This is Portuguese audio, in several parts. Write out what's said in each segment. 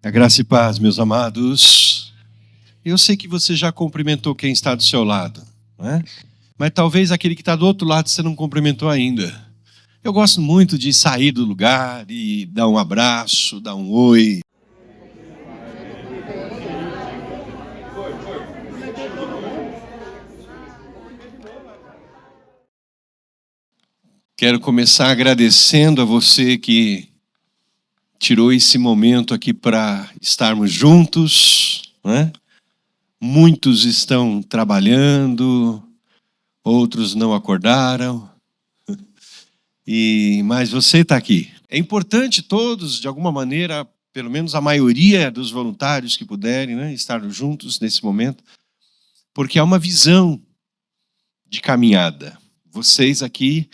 A graça e paz, meus amados. Eu sei que você já cumprimentou quem está do seu lado, não é? Mas talvez aquele que está do outro lado você não cumprimentou ainda. Eu gosto muito de sair do lugar e dar um abraço, dar um oi. Quero começar agradecendo a você que tirou esse momento aqui para estarmos juntos, né? Muitos estão trabalhando, outros não acordaram, mas você está aqui. É importante todos, de alguma maneira, pelo menos a maioria dos voluntários que puderem, né, estar juntos nesse momento, porque há uma visão de caminhada. Vocês aqui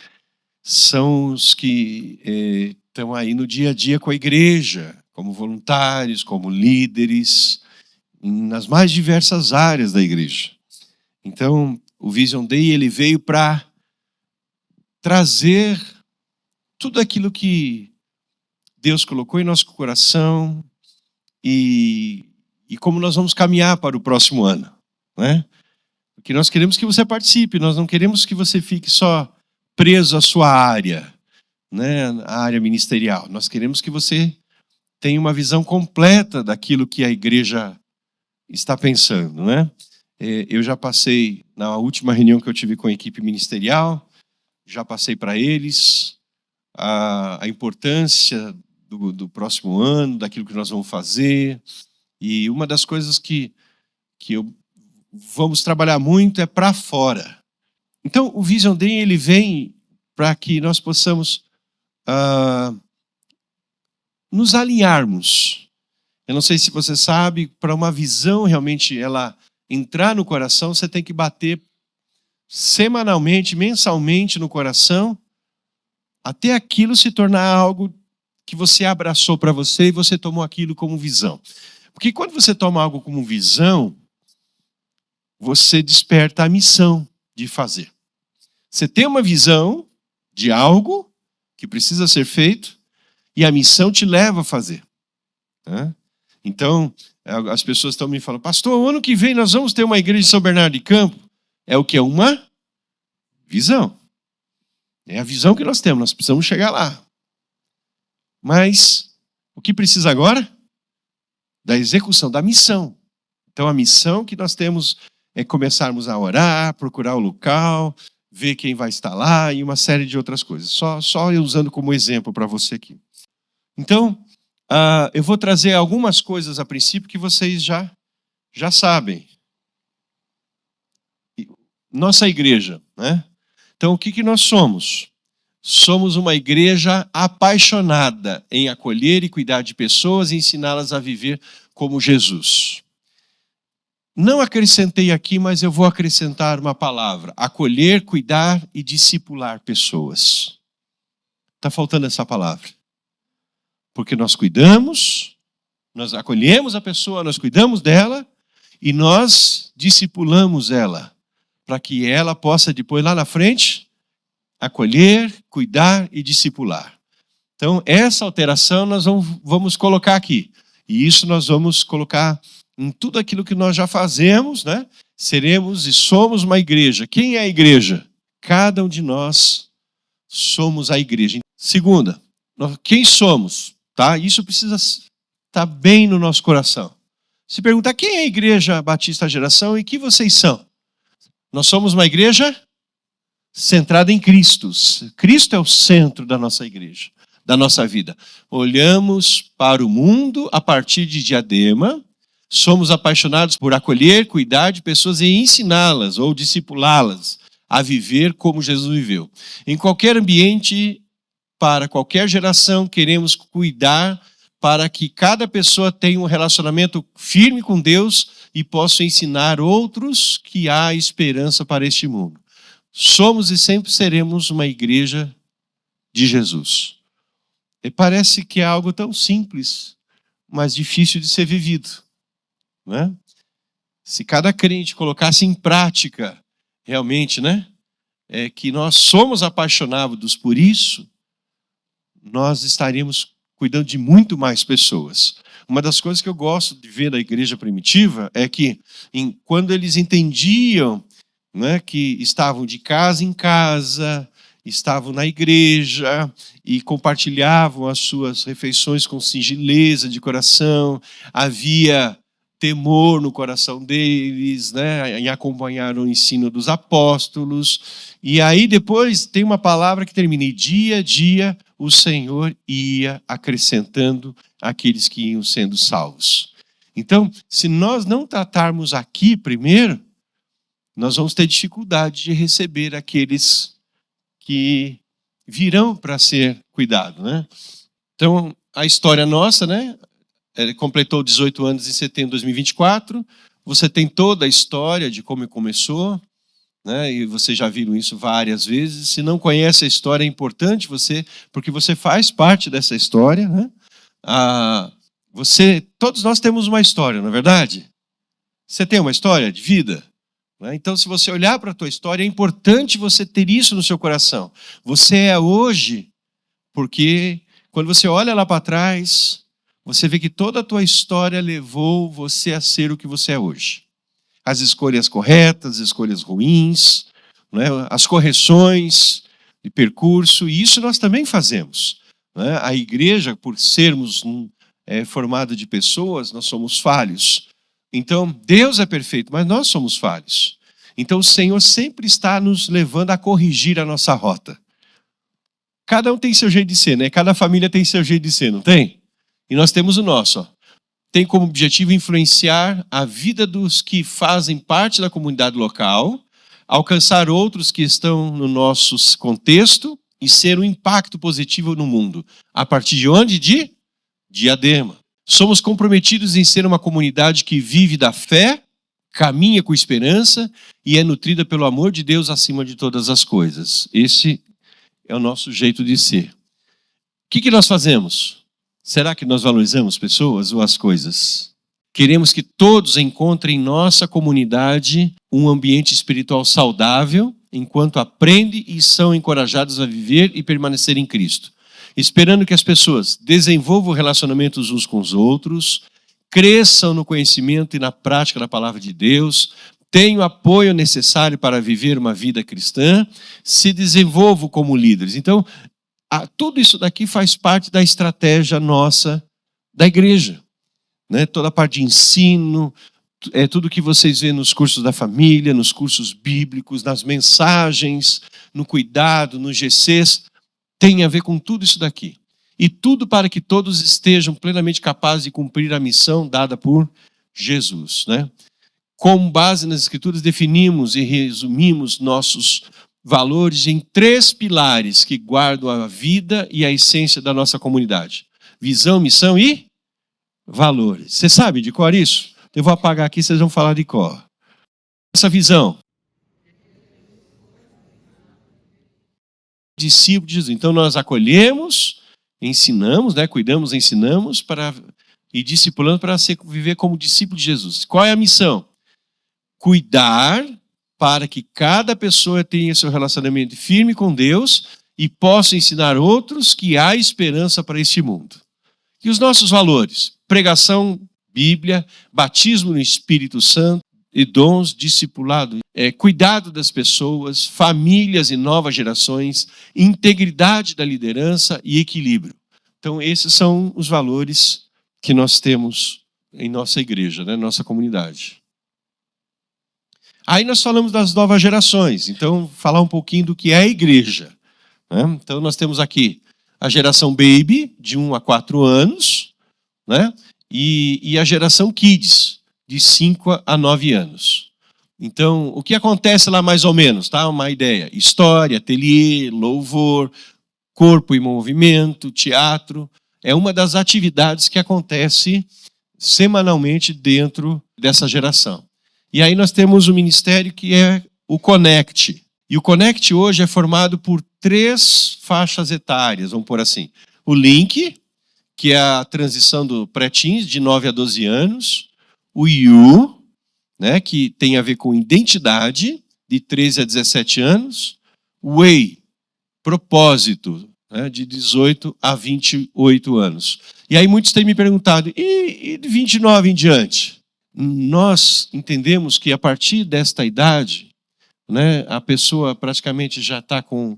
são os que estão aí no dia a dia com a igreja, como voluntários, como líderes, nas mais diversas áreas da igreja. Então, o Vision Day ele veio para trazer tudo aquilo que Deus colocou em nosso coração e como nós vamos caminhar para o próximo ano, né? Porque nós queremos que você participe, nós não queremos que você fique só preso à sua área, né, a área ministerial. Nós queremos que você tenha uma visão completa daquilo que a igreja está pensando, né? Eu já passei, na última reunião que eu tive com a equipe ministerial, já passei para eles a importância do próximo ano, daquilo que nós vamos fazer. E uma das coisas que vamos trabalhar muito é para fora. Então, o Vision Day ele vem para que nós possamos nos alinharmos. Eu não sei se você sabe, para uma visão realmente ela entrar no coração, você tem que bater semanalmente, mensalmente no coração, até aquilo se tornar algo que você abraçou para você e você tomou aquilo como visão. Porque quando você toma algo como visão, você desperta a missão de fazer. Você tem uma visão de algo que precisa ser feito e a missão te leva a fazer. Né? Então, as pessoas estão me falando, pastor, o ano que vem nós vamos ter uma igreja de São Bernardo de Campo. É o que? É uma visão. É a visão que nós temos, nós precisamos chegar lá. Mas, o que precisa agora? Da execução, da missão. Então, a missão que nós temos é começarmos a orar, procurar o local, ver quem vai estar lá e uma série de outras coisas. Só eu usando como exemplo para você aqui. Então, eu vou trazer algumas coisas a princípio que vocês já sabem. Nossa igreja, né? Então, o que nós somos? Somos uma igreja apaixonada em acolher e cuidar de pessoas e ensiná-las a viver como Jesus. Não acrescentei aqui, mas eu vou acrescentar uma palavra. Acolher, cuidar e discipular pessoas. Está faltando essa palavra. Porque nós cuidamos, nós acolhemos a pessoa, nós cuidamos dela e nós discipulamos ela, para que ela possa depois lá na frente acolher, cuidar e discipular. Então essa alteração nós vamos colocar aqui. E isso nós vamos colocar em tudo aquilo que nós já fazemos, né? Seremos e somos uma igreja. Quem é a igreja? Cada um de nós somos a igreja. Segunda, quem somos? Tá? Isso precisa estar bem no nosso coração. Se perguntar quem é a Igreja Batista Geração e que vocês são? Nós somos uma igreja centrada em Cristo. Cristo é o centro da nossa igreja, da nossa vida. Olhamos para o mundo a partir de Diadema, somos apaixonados por acolher, cuidar de pessoas e ensiná-las ou discipulá-las a viver como Jesus viveu. Em qualquer ambiente, para qualquer geração, queremos cuidar para que cada pessoa tenha um relacionamento firme com Deus e possa ensinar outros que há esperança para este mundo. Somos e sempre seremos uma igreja de Jesus. E parece que é algo tão simples, mas difícil de ser vivido. Não é? Se cada crente colocasse em prática, realmente, né, que nós somos apaixonados por isso, nós estaríamos cuidando de muito mais pessoas. Uma das coisas que eu gosto de ver da igreja primitiva é que, quando eles entendiam, né, que estavam de casa em casa, estavam na igreja e compartilhavam as suas refeições com singeleza de coração, havia temor no coração deles, né, em acompanhar o ensino dos apóstolos. E aí depois tem uma palavra que termina: e dia a dia o Senhor ia acrescentando aqueles que iam sendo salvos. Então, se nós não tratarmos aqui primeiro, nós vamos ter dificuldade de receber aqueles que virão para ser cuidado, né? Então, a história nossa, né? Ele completou 18 anos em setembro de 2024. Você tem toda a história de como começou, né? E vocês já viram isso várias vezes. Se não conhece a história, é importante porque você faz parte dessa história, né? Todos nós temos uma história, não é verdade? Você tem uma história de vida? Então, se você olhar para a tua história, é importante você ter isso no seu coração. Você é hoje, porque quando você olha lá para trás, você vê que toda a tua história levou você a ser o que você é hoje. As escolhas corretas, as escolhas ruins, né? As correções de percurso, e isso nós também fazemos, né? A igreja, por sermos formada de pessoas, nós somos falhos. Então, Deus é perfeito, mas nós somos falhos. Então, o Senhor sempre está nos levando a corrigir a nossa rota. Cada um tem seu jeito de ser, né? Cada família tem seu jeito de ser, não tem? E nós temos o nosso. Tem como objetivo influenciar a vida dos que fazem parte da comunidade local, alcançar outros que estão no nosso contexto e ser um impacto positivo no mundo. A partir de onde? De Diadema. Somos comprometidos em ser uma comunidade que vive da fé, caminha com esperança e é nutrida pelo amor de Deus acima de todas as coisas. Esse é o nosso jeito de ser. O que nós fazemos? Será que nós valorizamos pessoas ou as coisas? Queremos que todos encontrem em nossa comunidade um ambiente espiritual saudável, enquanto aprendem e são encorajados a viver e permanecer em Cristo. Esperando que as pessoas desenvolvam relacionamentos uns com os outros, cresçam no conhecimento e na prática da palavra de Deus, tenham o apoio necessário para viver uma vida cristã, se desenvolvam como líderes. Então, tudo isso daqui faz parte da estratégia nossa da igreja, né? Toda a parte de ensino, tudo que vocês vêem nos cursos da família, nos cursos bíblicos, nas mensagens, no cuidado, nos GCs, tem a ver com tudo isso daqui. E tudo para que todos estejam plenamente capazes de cumprir a missão dada por Jesus, né? Com base nas Escrituras, definimos e resumimos nossos valores em 3 pilares que guardam a vida e a essência da nossa comunidade: visão, missão e valores. Você sabe de cor isso? Eu vou apagar aqui, vocês vão falar de cor. Essa visão. Discípulo de Jesus. Então nós acolhemos, ensinamos, né? Cuidamos, ensinamos e discipulando para viver como discípulo de Jesus. Qual é a missão? Cuidar para que cada pessoa tenha seu relacionamento firme com Deus e possa ensinar outros que há esperança para este mundo. E os nossos valores? Pregação, Bíblia, batismo no Espírito Santo e dons, discipulado, cuidado das pessoas, famílias e novas gerações, integridade da liderança e equilíbrio. Então, esses são os valores que nós temos em nossa igreja, né, nossa comunidade. Aí nós falamos das novas gerações, então falar um pouquinho do que é a igreja, né? Então nós temos aqui a geração Baby, de 1 a 4 anos, né? E a geração Kids, de 5 a 9 anos. Então, o que acontece lá mais ou menos, tá? Uma ideia: história, ateliê, louvor, corpo em movimento, teatro. É uma das atividades que acontece semanalmente dentro dessa geração. E aí nós temos o ministério que é o Connect. E o Connect hoje é formado por 3 faixas etárias, vamos pôr assim. O Link, que é a transição do pré-teens, de 9 a 12 anos. O You, né, que tem a ver com identidade, de 13 a 17 anos. O Way, propósito, né, de 18 a 28 anos. E aí muitos têm me perguntado, e de 29 em diante? Nós entendemos que a partir desta idade, né, a pessoa praticamente já está com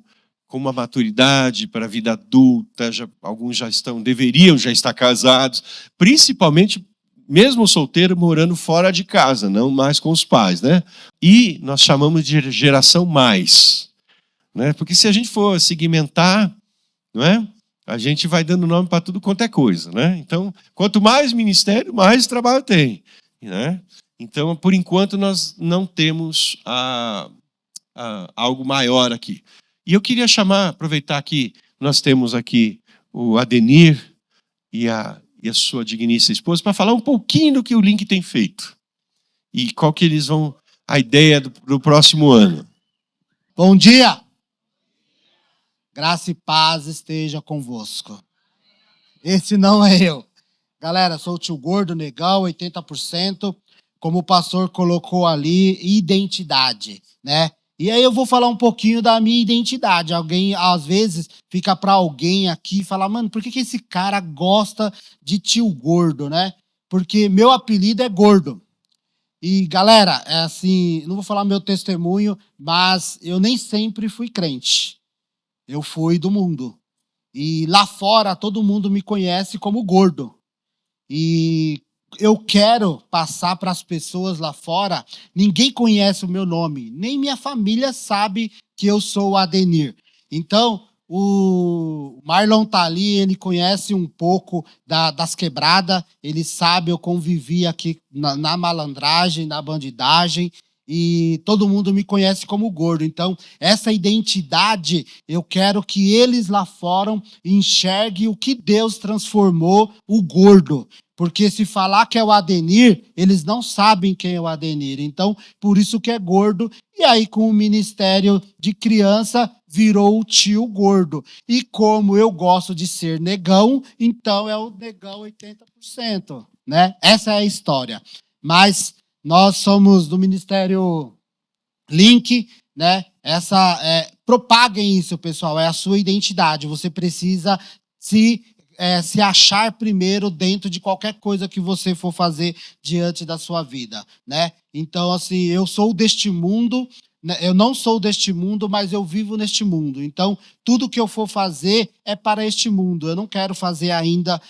uma maturidade para a vida adulta, alguns deveriam já estar casados, principalmente mesmo solteiro morando fora de casa, não mais com os pais, né? E nós chamamos de geração mais, né? Porque se a gente for segmentar, não é? A gente vai dando nome para tudo quanto é coisa, né? Então, quanto mais ministério, mais trabalho tem, né? Então, por enquanto, nós não temos algo maior aqui. E eu queria aproveitar que nós temos aqui o Adenir e a sua digníssima esposa para falar um pouquinho do que o Link tem feito e qual que a ideia do próximo ano. Bom dia! Graça e paz esteja convosco. Esse não é eu. Galera, sou o tio Gordo, Negão, 80%. Como o pastor colocou ali, identidade, né? E aí eu vou falar um pouquinho da minha identidade. Alguém, às vezes, fica para alguém aqui e fala, mano, por que esse cara gosta de tio Gordo, né? Porque meu apelido é Gordo. E, galera, é assim, não vou falar meu testemunho, mas eu nem sempre fui crente. Eu fui do mundo. E lá fora, todo mundo me conhece como Gordo. E eu quero passar para as pessoas lá fora, ninguém conhece o meu nome, nem minha família sabe que eu sou o Adenir. Então, o Marlon tá ali, ele conhece um pouco das quebradas, ele sabe, eu convivi aqui na malandragem, na bandidagem, e todo mundo me conhece como Gordo. Então, essa identidade, eu quero que eles lá fora enxerguem o que Deus transformou o Gordo. Porque se falar que é o Adenir, eles não sabem quem é o Adenir. Então, por isso que é Gordo. E aí, com o ministério de criança, virou o tio Gordo. E como eu gosto de ser negão, então é o negão 80%. Né? Essa é a história. Mas nós somos do Ministério Link, né? Propaguem isso, pessoal. É a sua identidade. Você precisa se achar primeiro dentro de qualquer coisa que você for fazer diante da sua vida, né? Então, assim, eu sou deste mundo, né? Eu não sou deste mundo, mas eu vivo neste mundo. Então, tudo que eu for fazer é para este mundo. Eu não quero fazer ainda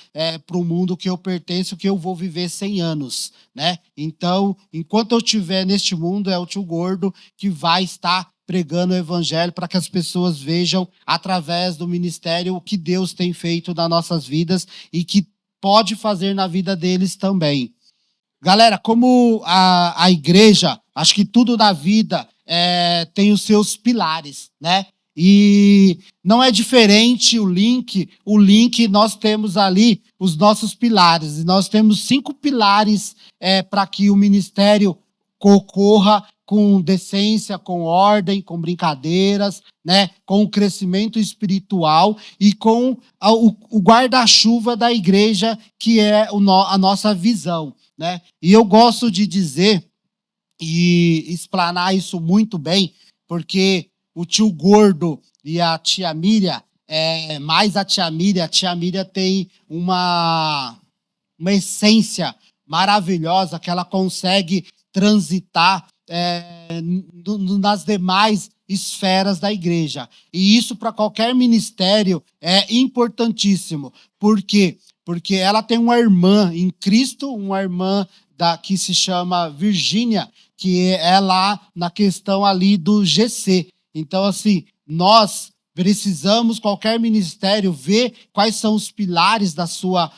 para o mundo que eu pertenço, que eu vou viver 100 anos, né? Então, enquanto eu estiver neste mundo, é o tio Gordo que vai estar pregando o evangelho para que as pessoas vejam através do ministério o que Deus tem feito nas nossas vidas e que pode fazer na vida deles também. Galera, como a igreja, acho que tudo na vida tem os seus pilares, né? E não é diferente o Link. O Link, nós temos ali os nossos pilares. E nós temos 5 pilares para que o ministério ocorra com decência, com ordem, com brincadeiras, né? Com o crescimento espiritual e com o guarda-chuva da igreja, que é a nossa visão, né? E eu gosto de dizer e explanar isso muito bem, porque o tio Gordo e a tia Miriam, mais a tia Miriam tem uma essência maravilhosa que ela consegue transitar nas demais esferas da igreja. E isso para qualquer ministério é importantíssimo. Por quê? Porque ela tem uma irmã em Cristo, uma irmã que se chama Virgínia, que é lá na questão ali do GC. Então, assim, nós precisamos, qualquer ministério, ver quais são os pilares da sua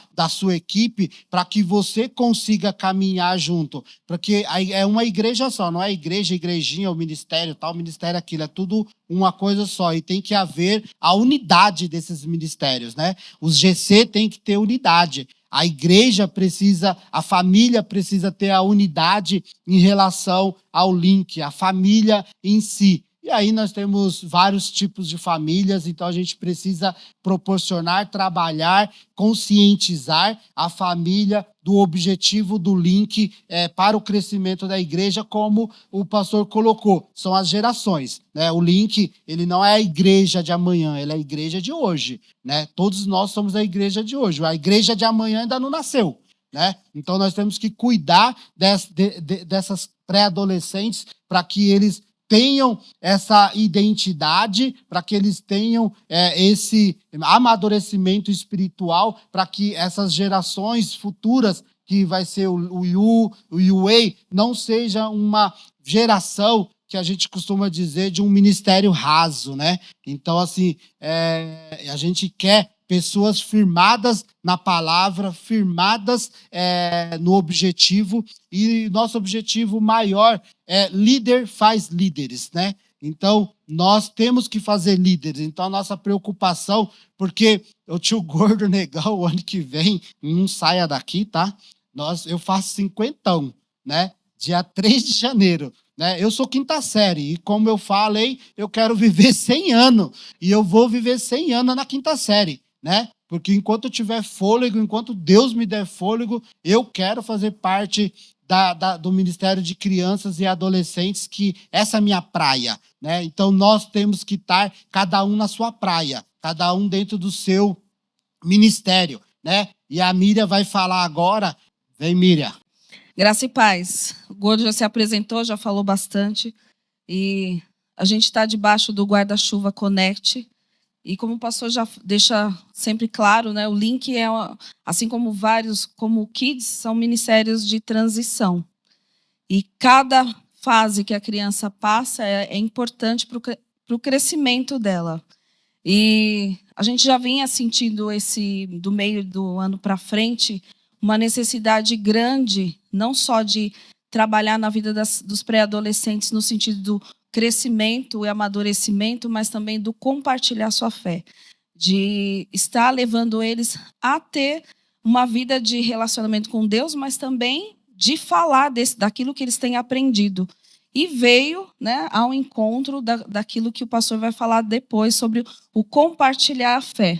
equipe para que você consiga caminhar junto. Porque é uma igreja só, não é igreja, igrejinha, o ministério tal, o ministério aquilo. É tudo uma coisa só. E tem que haver a unidade desses ministérios, né? Os GC tem que ter unidade. A igreja precisa, a família precisa ter a unidade em relação ao Link, a família em si. E aí nós temos vários tipos de famílias, então a gente precisa proporcionar, trabalhar, conscientizar a família do objetivo do link para o crescimento da igreja, como o pastor colocou, são as gerações, né? O link, ele não é a igreja de amanhã, ele é a igreja de hoje, né? Todos nós somos a igreja de hoje, a igreja de amanhã ainda não nasceu, né? Então nós temos que cuidar dessas pré-adolescentes para que eles tenham essa identidade, para que eles tenham esse amadurecimento espiritual, para que essas gerações futuras, que vai ser o Yu, o UA, não seja uma geração que a gente costuma dizer de um ministério raso, né? Então, assim, a gente quer pessoas firmadas na palavra, firmadas no objetivo, e nosso objetivo maior é líder faz líderes, né? Então, nós temos que fazer líderes. Então, a nossa preocupação, porque o tio Gordo Negão, o ano que vem, não saia daqui, tá? Eu faço 50, né? Dia 3 de janeiro. Né? Eu sou 5ª série, e como eu falei, eu quero viver 100 anos, e eu vou viver 100 anos na 5ª série. Né? Porque enquanto eu tiver fôlego, enquanto Deus me der fôlego, eu quero fazer parte do Ministério de Crianças e Adolescentes, que essa é a minha praia. Né? Então, nós temos que estar cada um na sua praia, cada um dentro do seu ministério. Né? E a Miriam vai falar agora. Vem, Miriam. Graça e paz. O Gordo já se apresentou, já falou bastante. E a gente está debaixo do guarda-chuva Connect. E como o pastor já deixa sempre claro, né, o link assim como vários, como o Kids, são ministérios de transição. E cada fase que a criança passa é importante para o crescimento dela. E a gente já vinha sentindo do meio do ano para frente, uma necessidade grande, não só de trabalhar na vida dos pré-adolescentes no sentido do crescimento e amadurecimento, mas também do compartilhar sua fé, de estar levando eles a ter uma vida de relacionamento com Deus, mas também de falar daquilo que eles têm aprendido. E veio, né, ao encontro daquilo que o pastor vai falar depois, sobre o compartilhar a fé.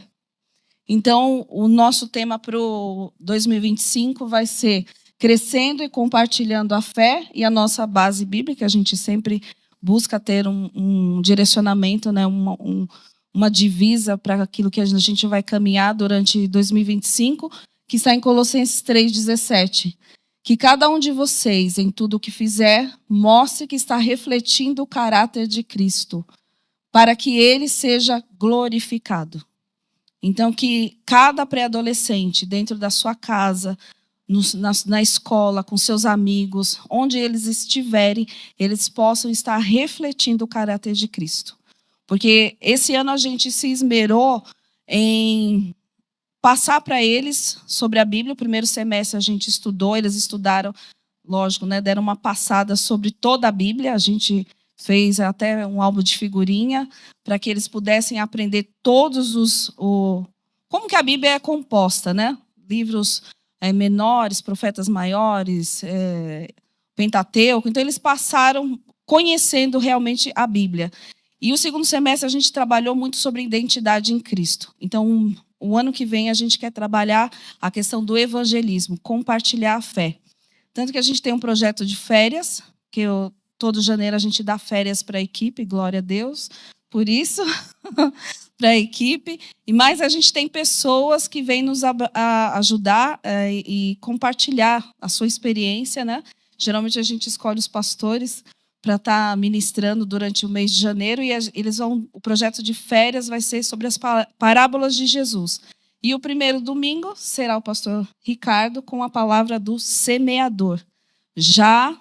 Então, o nosso tema para o 2025 vai ser crescendo e compartilhando a fé, e a nossa base bíblica, a gente sempre busca ter um direcionamento, né, uma divisa para aquilo que a gente vai caminhar durante 2025, que está em Colossenses 3,17. Que cada um de vocês, em tudo o que fizer, mostre que está refletindo o caráter de Cristo, para que ele seja glorificado. Então, que cada pré-adolescente, dentro da sua casa, na escola, com seus amigos, onde eles estiverem, eles possam estar refletindo o caráter de Cristo. Porque esse ano a gente se esmerou em passar para eles sobre a Bíblia. O primeiro semestre a gente estudou, eles estudaram, lógico, né, deram uma passada sobre toda a Bíblia. A gente fez até um álbum de figurinha para que eles pudessem aprender todos como que a Bíblia é composta, né? Livros menores, profetas maiores, Pentateuco. Então, eles passaram conhecendo realmente a Bíblia. E o segundo semestre a gente trabalhou muito sobre identidade em Cristo. Então, o ano que vem a gente quer trabalhar a questão do evangelismo, compartilhar a fé. Tanto que a gente tem um projeto de férias, que todo janeiro a gente dá férias para a equipe, glória a Deus por isso, para a equipe. E mais a gente tem pessoas que vêm nos ajudar e compartilhar a sua experiência, né? Geralmente a gente escolhe os pastores para estar ministrando durante o mês de janeiro, e o projeto de férias vai ser sobre as parábolas de Jesus. E o primeiro domingo será o pastor Ricardo com a palavra do semeador, já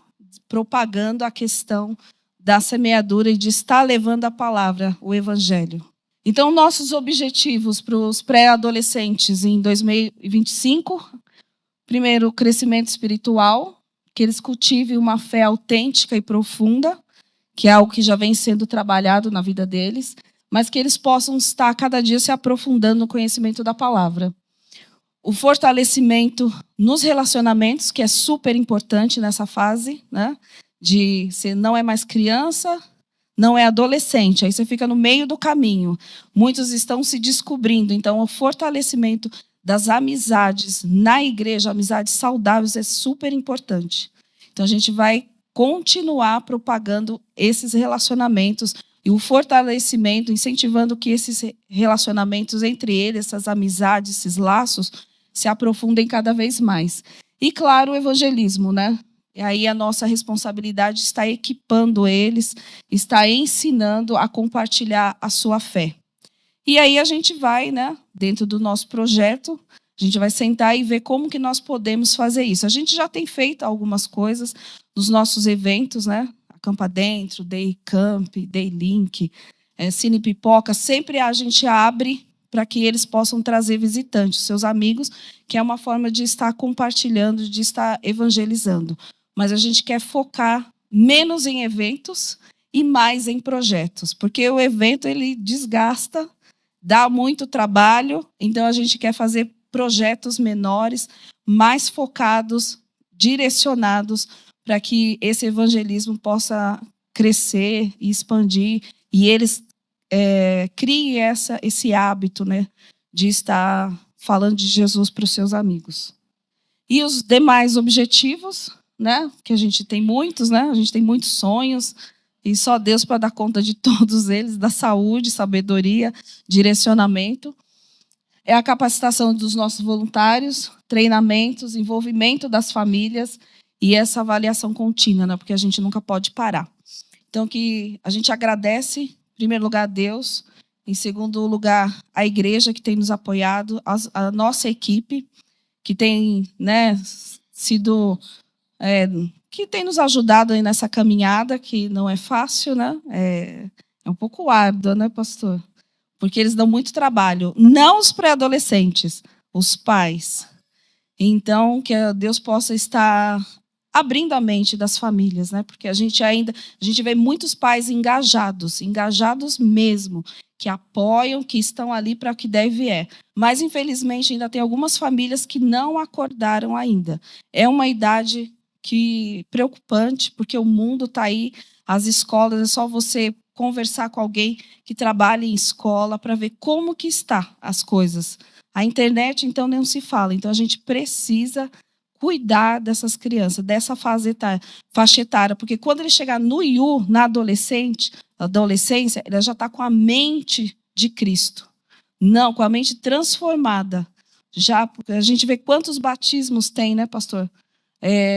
propagando a questão da semeadura e de estar levando a palavra, o evangelho. Então, nossos objetivos para os pré-adolescentes em 2025, primeiro, crescimento espiritual, que eles cultivem uma fé autêntica e profunda, que é algo que já vem sendo trabalhado na vida deles, mas que eles possam estar cada dia se aprofundando no conhecimento da palavra. O fortalecimento nos relacionamentos, que é super importante nessa fase, né? De você não é mais criança, não é adolescente. Aí você fica no meio do caminho. Muitos estão se descobrindo. Então, o fortalecimento das amizades na igreja, amizades saudáveis, é super importante. Então, a gente vai continuar propagando esses relacionamentos e o fortalecimento, incentivando que esses relacionamentos entre eles, essas amizades, esses laços, se aprofundem cada vez mais. E, claro, o evangelismo, né? E aí a nossa responsabilidade está equipando eles, está ensinando a compartilhar a sua fé. E aí a gente vai, né, dentro do nosso projeto, a gente vai sentar e ver como que nós podemos fazer isso. A gente já tem feito algumas coisas nos nossos eventos, né? Acampa Dentro, Day Camp, Day Link, Cine Pipoca. Sempre a gente abre para que eles possam trazer visitantes, seus amigos, que é uma forma de estar compartilhando, de estar evangelizando. Mas a gente quer focar menos em eventos e mais em projetos, porque o evento ele desgasta, dá muito trabalho, então a gente quer fazer projetos menores, mais focados, direcionados, para que esse evangelismo possa crescer e expandir, e eles criem esse hábito, né, de estar falando de Jesus para os seus amigos. E os demais objetivos, né, que a gente tem muitos, né, a gente tem muitos sonhos, e só Deus para dar conta de todos eles, da saúde, sabedoria, direcionamento. É a capacitação dos nossos voluntários, treinamentos, envolvimento das famílias e essa avaliação contínua, né? Porque a gente nunca pode parar. Então, que a gente agradece, em primeiro lugar, a Deus, em segundo lugar, a igreja que tem nos apoiado, a nossa equipe, que tem, né, sido... que tem nos ajudado aí nessa caminhada, que não é fácil, né? É um pouco árdua, né, pastor? Porque eles dão muito trabalho. Não os pré-adolescentes, os pais. Então, que Deus possa estar abrindo a mente das famílias, né? Porque a gente vê muitos pais engajados mesmo, que apoiam, que estão ali para o que deve é. Mas, infelizmente, ainda tem algumas famílias que não acordaram ainda. É uma idade preocupante, porque o mundo está aí, as escolas, é só você conversar com alguém que trabalha em escola para ver como que está as coisas. A internet, então, não se fala. Então, a gente precisa cuidar dessas crianças, dessa faixa etária, porque quando ele chegar no IU, na adolescência, ele já está com a mente de Cristo. Não, com a mente transformada. Já, a gente vê quantos batismos tem, né, pastor?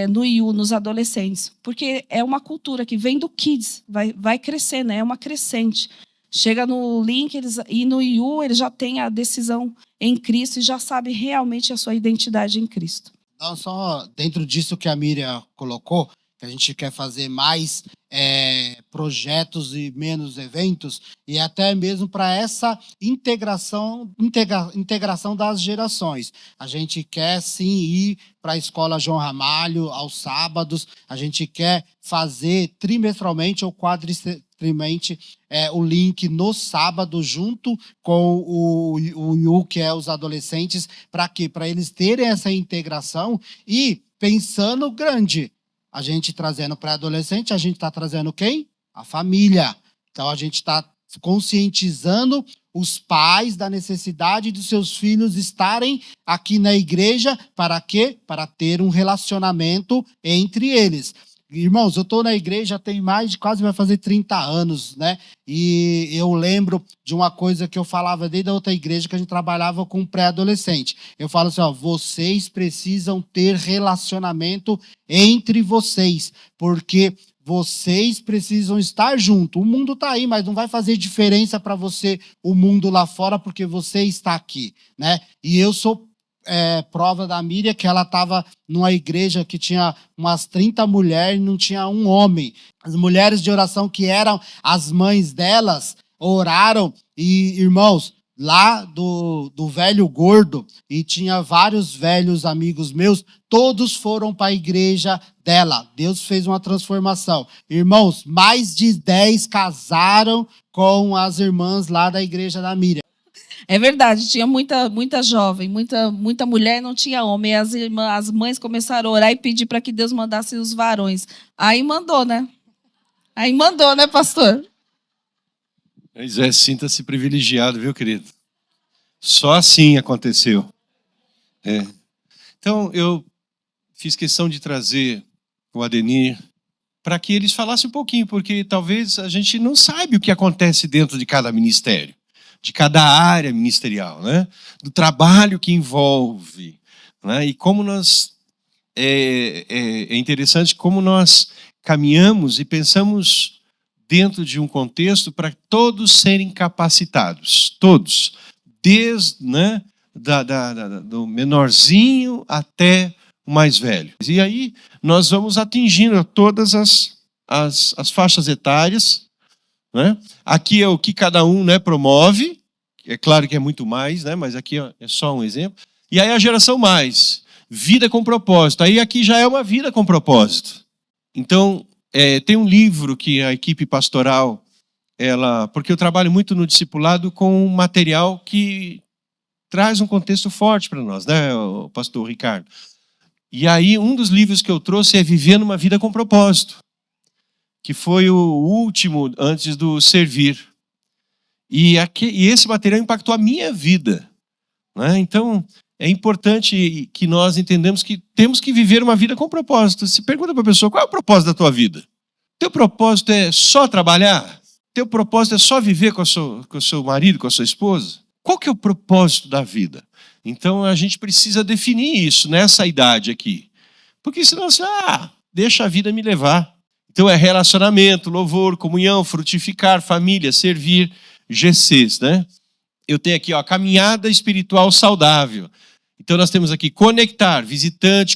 No IU, nos adolescentes, porque é uma cultura que vem do kids, vai crescendo, né? É uma crescente. Chega no link e no IU ele já tem a decisão em Cristo e já sabe realmente a sua identidade em Cristo. Então, só dentro disso que a Miriam colocou, que a gente quer fazer mais projetos e menos eventos, e até mesmo para essa integração das gerações. A gente quer sim ir para a escola João Ramalho aos sábados, a gente quer fazer trimestralmente ou quadrimestralmente o link no sábado junto com o IU, que é os adolescentes, para quê? Para eles terem essa integração e pensando grande. A gente trazendo pré-adolescente, a gente está trazendo quem? A família. Então, a gente está conscientizando os pais da necessidade dos seus filhos estarem aqui na igreja. Para quê? Para ter um relacionamento entre eles. Irmãos, eu estou na igreja tem quase vai fazer 30 anos, né? E eu lembro de uma coisa que eu falava desde a outra igreja, que a gente trabalhava com pré-adolescente. Eu falo assim, ó, vocês precisam ter relacionamento entre vocês, porque vocês precisam estar juntos. O mundo está aí, mas não vai fazer diferença para você o mundo lá fora, porque você está aqui, né? E eu sou prova da Miriam, que ela estava numa igreja que tinha umas 30 mulheres e não tinha um homem. As mulheres de oração, que eram as mães delas, oraram. E, irmãos, lá do velho gordo, e tinha vários velhos amigos meus, todos foram para a igreja dela. Deus fez uma transformação. Irmãos, mais de 10 casaram com as irmãs lá da igreja da Miriam. É verdade, tinha muita jovem, muita mulher, não tinha homem. E as mães começaram a orar e pedir para que Deus mandasse os varões. Aí mandou, né? Pastor? Pois é, sinta-se privilegiado, viu, querido? Só assim aconteceu. É. Então, eu fiz questão de trazer o Adenir para que eles falassem um pouquinho, porque talvez a gente não saiba o que acontece dentro de cada ministério, de cada área ministerial, né? Do trabalho que envolve, né? E como nós... É interessante como nós caminhamos e pensamos dentro de um contexto para todos serem capacitados, todos, desde, né, do menorzinho até o mais velho. E aí nós vamos atingindo todas as faixas etárias, né? Aqui é o que cada um, né, promove, é claro que é muito mais, né, mas aqui é só um exemplo. E aí a geração mais, vida com propósito. Aí aqui já é uma vida com propósito. Então, tem um livro que a equipe pastoral, porque eu trabalho muito no discipulado com um material que traz um contexto forte para nós, né, o pastor Ricardo? E aí um dos livros que eu trouxe é Vivendo uma Vida com Propósito, que foi o último antes do Servir. E esse material impactou a minha vida, né? Então, é importante que nós entendamos que temos que viver uma vida com propósito. Se pergunta para a pessoa, qual é o propósito da tua vida? Teu propósito é só trabalhar? Teu propósito é só viver com o seu marido, com a sua esposa? Qual que é o propósito da vida? Então a gente precisa definir isso nessa idade aqui. Porque senão você, deixa a vida me levar. Então é relacionamento, louvor, comunhão, frutificar, família, servir, GCs, né? Eu tenho aqui, caminhada espiritual saudável. Então nós temos aqui conectar, visitante,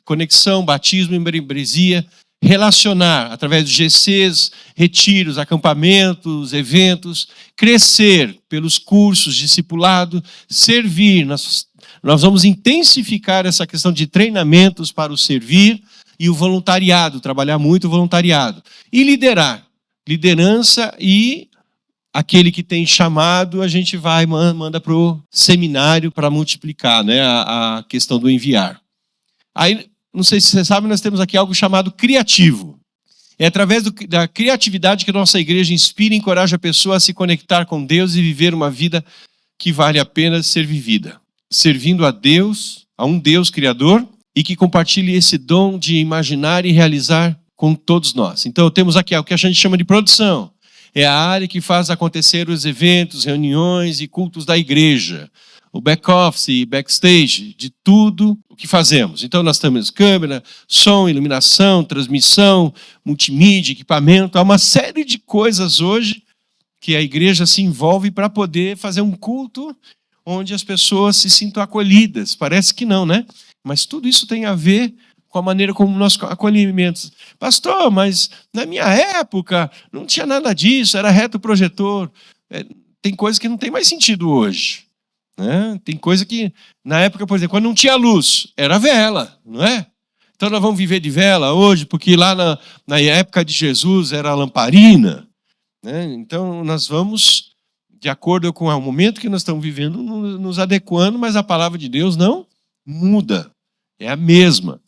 conexão, batismo, membresia, relacionar através de GCs, retiros, acampamentos, eventos, crescer pelos cursos, discipulado, servir. Nós vamos intensificar essa questão de treinamentos para o servir e o voluntariado, trabalhar muito o voluntariado. E liderar, liderança e aquele que tem chamado, a gente manda para o seminário para multiplicar, né, a questão do enviar. Aí, não sei se você sabe, nós temos aqui algo chamado criativo. É através da criatividade que a nossa igreja inspira e encoraja a pessoa a se conectar com Deus e viver uma vida que vale a pena ser vivida. Servindo a Deus, a um Deus criador, e que compartilhe esse dom de imaginar e realizar com todos nós. Então, temos aqui o que a gente chama de produção. É a área que faz acontecer os eventos, reuniões e cultos da igreja. O back-office e backstage de tudo o que fazemos. Então nós temos câmera, som, iluminação, transmissão, multimídia, equipamento. Há uma série de coisas hoje que a igreja se envolve para poder fazer um culto onde as pessoas se sintam acolhidas. Parece que não, né? Mas tudo isso tem a ver com a maneira como nós acolhemos. Pastor, mas na minha época não tinha nada disso, era reto projetor. Tem coisa que não tem mais sentido hoje. Tem coisa que, na época, por exemplo, quando não tinha luz, era vela, não é? Então nós vamos viver de vela hoje, porque lá na época de Jesus era a lamparina, né? Então nós vamos, de acordo com o momento que nós estamos vivendo, nos adequando, mas a palavra de Deus não muda, é a mesma.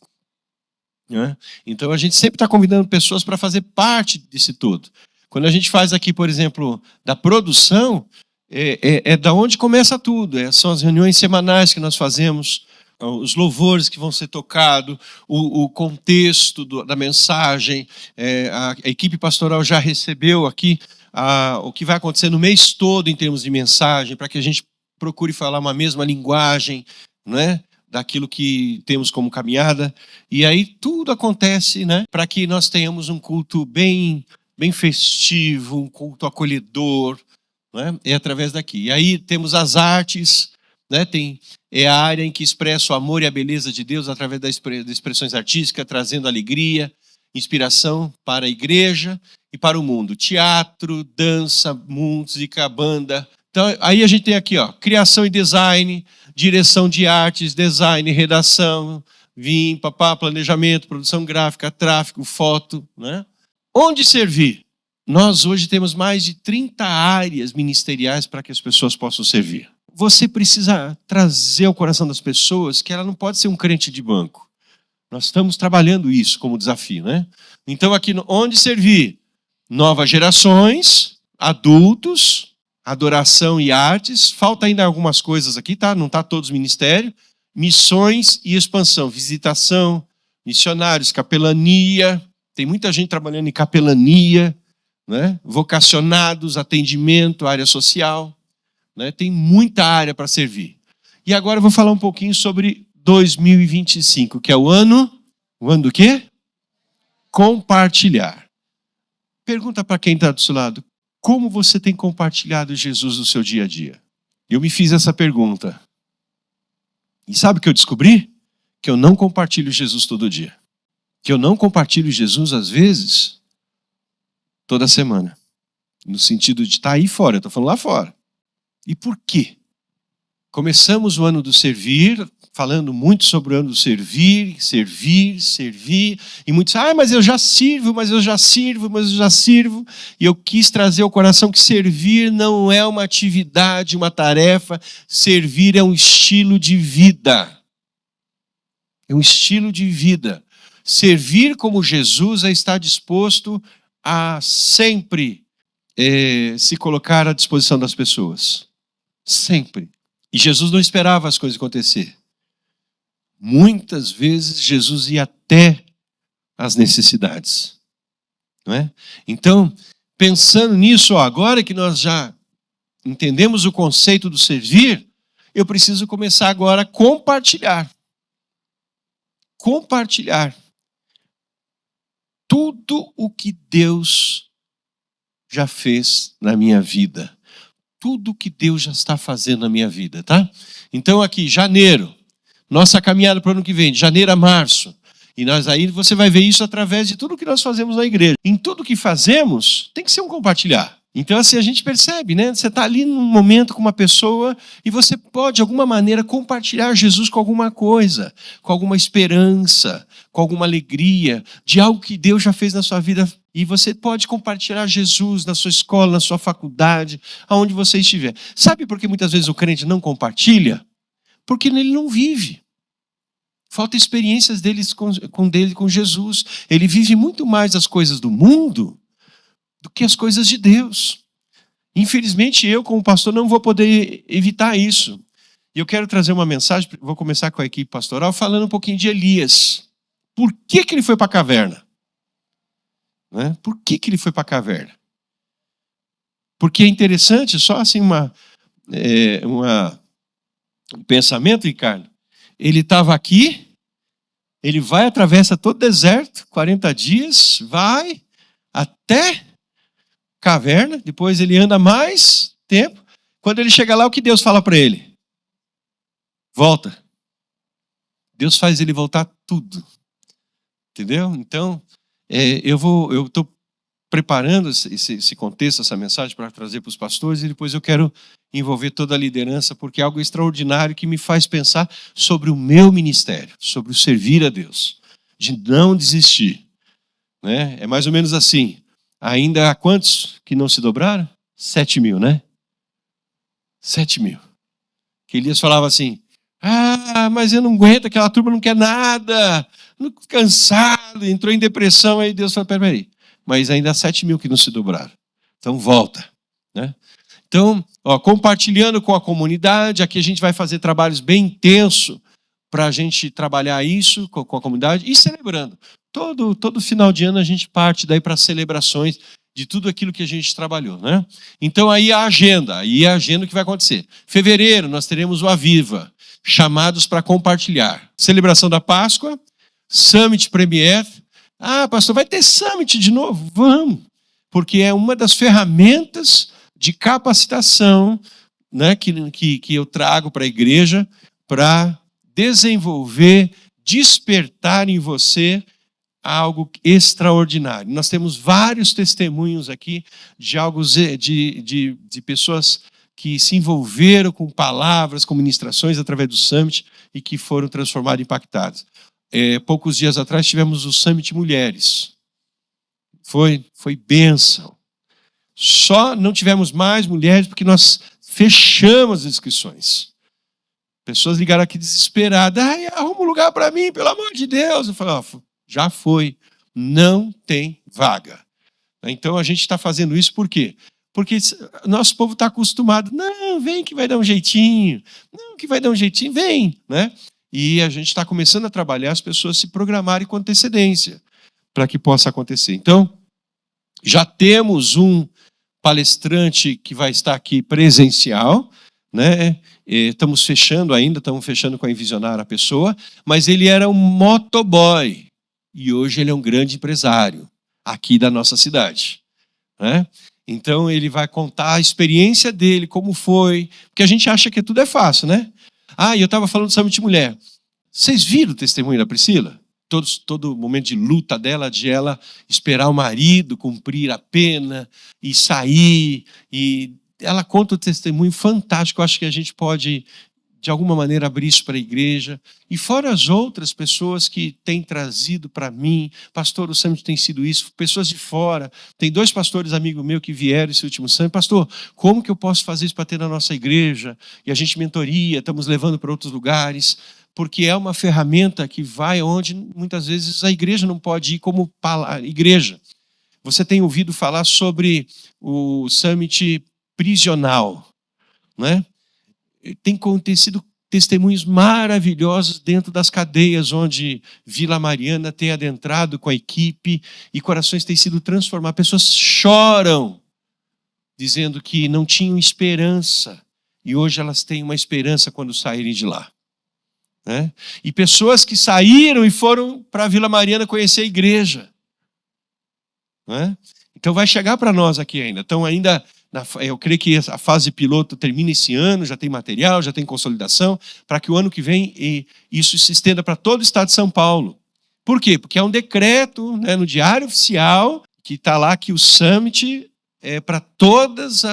Né? Então a gente sempre está convidando pessoas para fazer parte desse todo. Quando a gente faz aqui, por exemplo, da produção, é da onde começa tudo. São as reuniões semanais que nós fazemos, os louvores que vão ser tocados, o contexto da mensagem. A equipe pastoral já recebeu aqui o que vai acontecer no mês todo em termos de mensagem, para que a gente procure falar uma mesma linguagem, né, daquilo que temos como caminhada. E aí tudo acontece, né, para que nós tenhamos um culto bem festivo, um culto acolhedor, né? É através daqui. E aí temos as artes, né? É a área em que expressa o amor e a beleza de Deus através das expressões artísticas, trazendo alegria, inspiração para a igreja e para o mundo. Teatro, dança, música, banda. Então, aí a gente tem aqui, criação e design, direção de artes, design, redação, planejamento, produção gráfica, tráfego, foto, né? Onde servir? Nós hoje temos mais de 30 áreas ministeriais para que as pessoas possam servir. Você precisa trazer ao coração das pessoas que ela não pode ser um crente de banco. Nós estamos trabalhando isso como desafio, né? Então aqui, onde servir? Novas gerações, adultos, adoração e artes. Falta ainda algumas coisas aqui, tá? Não está todos ministério. Missões e expansão, visitação, missionários, capelania. Tem muita gente trabalhando em capelania, né? Vocacionados, atendimento, área social, né? Tem muita área para servir. E agora eu vou falar um pouquinho sobre 2025, que é o ano do quê? Compartilhar. Pergunta para quem está do seu lado, como você tem compartilhado Jesus no seu dia a dia? Eu me fiz essa pergunta. E sabe o que eu descobri? Que eu não compartilho Jesus todo dia. Que eu não compartilho Jesus, às vezes, toda semana. No sentido de estar aí fora, eu estou falando lá fora. E por quê? Começamos o ano do servir, falando muito sobre o ano do servir. E muitos, mas eu já sirvo. E eu quis trazer ao coração que servir não é uma atividade, uma tarefa. Servir é um estilo de vida. É um estilo de vida. Servir como Jesus é estar disposto a sempre se colocar à disposição das pessoas. Sempre. E Jesus não esperava as coisas acontecer. Muitas vezes Jesus ia até as necessidades. Não é? Então, pensando nisso, agora que nós já entendemos o conceito do servir, eu preciso começar agora a compartilhar. Compartilhar tudo o que Deus já fez na minha vida. Tudo o que Deus já está fazendo na minha vida, tá? Então aqui, janeiro, nossa caminhada para o ano que vem, de janeiro a março. E aí você vai ver isso através de tudo que nós fazemos na igreja. Em tudo que fazemos, tem que ser um compartilhar. Então assim, a gente percebe, né? Você está ali num momento com uma pessoa e você pode, de alguma maneira, compartilhar Jesus com alguma coisa, com alguma esperança, com alguma alegria, de algo que Deus já fez na sua vida. E você pode compartilhar Jesus na sua escola, na sua faculdade, aonde você estiver. Sabe por que muitas vezes o crente não compartilha? Porque ele não vive. Falta experiências dele com Jesus. Ele vive muito mais as coisas do mundo do que as coisas de Deus. Infelizmente, eu, como pastor, não vou poder evitar isso. E eu quero trazer uma mensagem, vou começar com a equipe pastoral, falando um pouquinho de Elias. Por que ele foi para a caverna? Né? Por que ele foi para a caverna? Porque é interessante, só assim um pensamento, Ricardo. Ele estava aqui, ele vai, atravessa todo o deserto, 40 dias, vai até caverna, depois ele anda mais tempo. Quando ele chega lá, o que Deus fala para ele? Volta. Deus faz ele voltar tudo. Entendeu? Então, eu estou preparando esse contexto, essa mensagem para trazer para os pastores e depois eu quero envolver toda a liderança porque é algo extraordinário que me faz pensar sobre o meu ministério, sobre o servir a Deus, de não desistir. Né? É mais ou menos assim. Ainda há quantos que não se dobraram? 7.000, né? 7.000. Que Elias falava assim, mas eu não aguento, aquela turma não quer nada, cansado, entrou em depressão, aí Deus falou, peraí, mas ainda há 7.000 que não se dobraram. Então volta. Né? Então, compartilhando com a comunidade, aqui a gente vai fazer trabalhos bem intensos para a gente trabalhar isso com a comunidade e celebrando. Todo final de ano a gente parte daí para celebrações de tudo aquilo que a gente trabalhou. Né? Então aí a agenda que vai acontecer. Fevereiro nós teremos o Aviva, chamados para compartilhar. Celebração da Páscoa, Summit Premier. Pastor, vai ter Summit de novo? Vamos, porque é uma das ferramentas de capacitação, né, que eu trago para a igreja para desenvolver, despertar em você algo extraordinário. Nós temos vários testemunhos aqui de pessoas que se envolveram com palavras, com ministrações através do Summit e que foram transformadas e impactadas. Poucos dias atrás tivemos o Summit Mulheres. Foi bênção. Só não tivemos mais mulheres porque nós fechamos as inscrições. Pessoas ligaram aqui desesperadas. Arruma um lugar para mim, pelo amor de Deus. Eu falei, já foi. Não tem vaga. Então a gente está fazendo isso por quê? Porque nosso povo está acostumado. Não, vem que vai dar um jeitinho. Não, que vai dar um jeitinho, vem. Né? E a gente está começando a trabalhar as pessoas se programarem com antecedência para que possa acontecer. Então, já temos um palestrante que vai estar aqui presencial, né? Estamos fechando com a Envisionar a pessoa, mas ele era um motoboy e hoje ele é um grande empresário aqui da nossa cidade, né? Então ele vai contar a experiência dele, como foi, porque a gente acha que tudo é fácil, né? E eu estava falando do Summit Mulher. Vocês viram o testemunho da Priscila? Todo momento de luta dela, de ela esperar o marido cumprir a pena e sair. E ela conta um testemunho fantástico. Eu acho que a gente pode, de alguma maneira, abrir isso para a igreja. E fora as outras pessoas que têm trazido para mim, pastor, o Summit tem sido isso, pessoas de fora. Tem 2 pastores amigos meus que vieram esse último Summit. Pastor, como que eu posso fazer isso para ter na nossa igreja? E a gente mentoria, estamos levando para outros lugares. Porque é uma ferramenta que vai onde muitas vezes a igreja não pode ir como igreja. Você tem ouvido falar sobre o Summit prisional, né? Tem acontecido testemunhos maravilhosos dentro das cadeias onde Vila Mariana tem adentrado com a equipe e corações têm sido transformados. Pessoas choram dizendo que não tinham esperança e hoje elas têm uma esperança quando saírem de lá. Né? E pessoas que saíram e foram para a Vila Mariana conhecer a igreja. Né? Então vai chegar para nós aqui ainda. Então eu creio que a fase piloto termina esse ano, já tem material, já tem consolidação, para que o ano que vem isso se estenda para todo o estado de São Paulo. Por quê? Porque é um decreto, né, no Diário Oficial que está lá que o Summit é para todas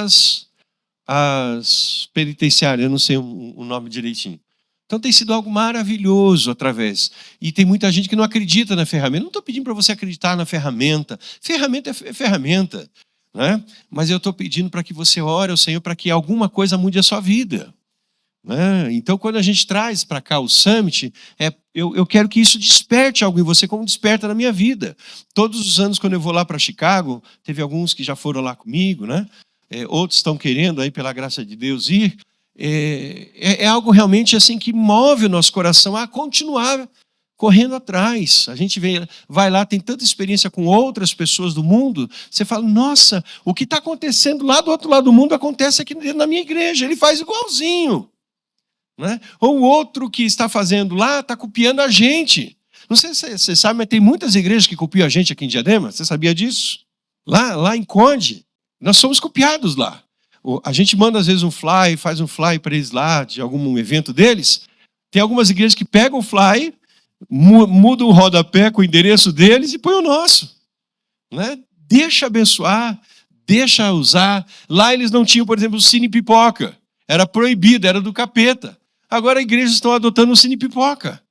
as penitenciárias, eu não sei o nome direitinho. Então tem sido algo maravilhoso através. E tem muita gente que não acredita na ferramenta. Não estou pedindo para você acreditar na ferramenta. Ferramenta é ferramenta. Né? Mas eu estou pedindo para que você ore ao Senhor para que alguma coisa mude a sua vida. Né? Então quando a gente traz para cá o Summit, eu quero que isso desperte algo em você, como desperta na minha vida. Todos os anos quando eu vou lá para Chicago, teve alguns que já foram lá comigo, né? Outros estão querendo, aí, pela graça de Deus, ir. É algo realmente assim que move o nosso coração a continuar correndo atrás. A gente vai lá, tem tanta experiência com outras pessoas do mundo, você fala, nossa, o que está acontecendo lá do outro lado do mundo acontece aqui na minha igreja, ele faz igualzinho. Né? Ou o outro que está fazendo lá está copiando a gente. Não sei se você sabe, mas tem muitas igrejas que copiam a gente aqui em Diadema, você sabia disso? Lá em Conde, nós somos copiados lá. A gente manda às vezes faz um fly para eles lá, de algum evento deles. Tem algumas igrejas que pegam o fly, mudam o rodapé com o endereço deles e põe o nosso. Né? Deixa abençoar, deixa usar. Lá eles não tinham, por exemplo, o Cine Pipoca. Era proibido, era do capeta. Agora as igrejas estão adotando o Cine Pipoca.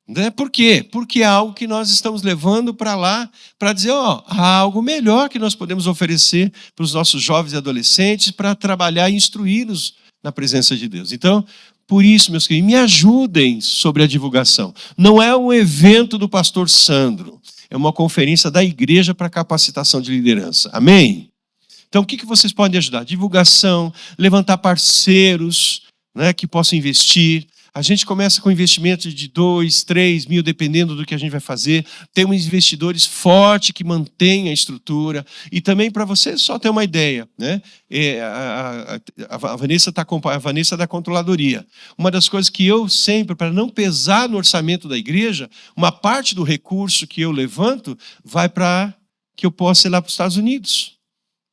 Né? Por quê? Porque é algo que nós estamos levando para lá para dizer, há algo melhor que nós podemos oferecer para os nossos jovens e adolescentes para trabalhar e instruí-los na presença de Deus. Então, por isso, meus queridos, me ajudem sobre a divulgação. Não é um evento do pastor Sandro, é uma conferência da igreja para capacitação de liderança. Amém? Então, o que vocês podem ajudar? Divulgação, levantar parceiros, né, que possam investir. A gente começa com investimentos de 2, 3 mil, dependendo do que a gente vai fazer. Temos investidores fortes que mantêm a estrutura. E também, para você só ter uma ideia, né? A Vanessa está acompanhando, a Vanessa da controladoria. Uma das coisas que eu sempre, para não pesar no orçamento da igreja, uma parte do recurso que eu levanto vai para que eu possa ir lá para os Estados Unidos,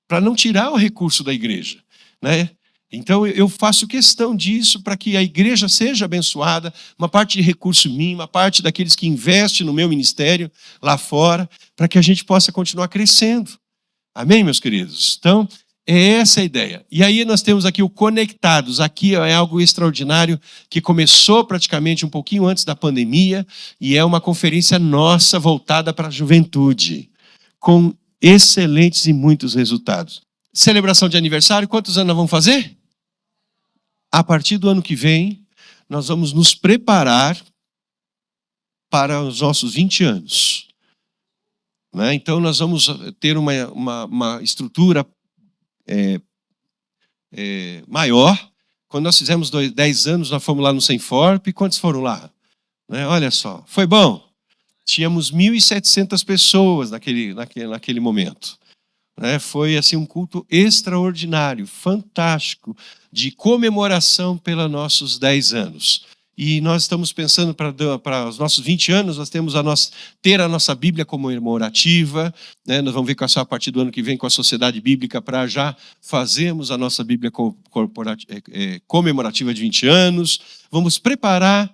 para não tirar o recurso da igreja, né? Então eu faço questão disso para que a igreja seja abençoada, uma parte de recurso minha, uma parte daqueles que investem no meu ministério lá fora, para que a gente possa continuar crescendo. Amém, meus queridos? Então, é essa a ideia. E aí nós temos aqui o Conectados. Aqui é algo extraordinário que começou praticamente um pouquinho antes da pandemia e é uma conferência nossa voltada para a juventude, com excelentes e muitos resultados. Celebração de aniversário, quantos anos nós vamos fazer? A partir do ano que vem, nós vamos nos preparar para os nossos 20 anos. Né? Então, nós vamos ter uma estrutura maior. Quando nós fizemos 10 anos, nós fomos lá no Senforp. Quantos foram lá? Né? Olha só, foi bom. Tínhamos 1.700 pessoas naquele momento. Né? Foi assim, um culto extraordinário, fantástico, de comemoração pelos nossos 10 anos. E nós estamos pensando para os nossos 20 anos, nós temos ter a nossa Bíblia comemorativa, né? Nós vamos ver a partir do ano que vem com a Sociedade Bíblica para já fazermos a nossa Bíblia comemorativa de 20 anos. Vamos preparar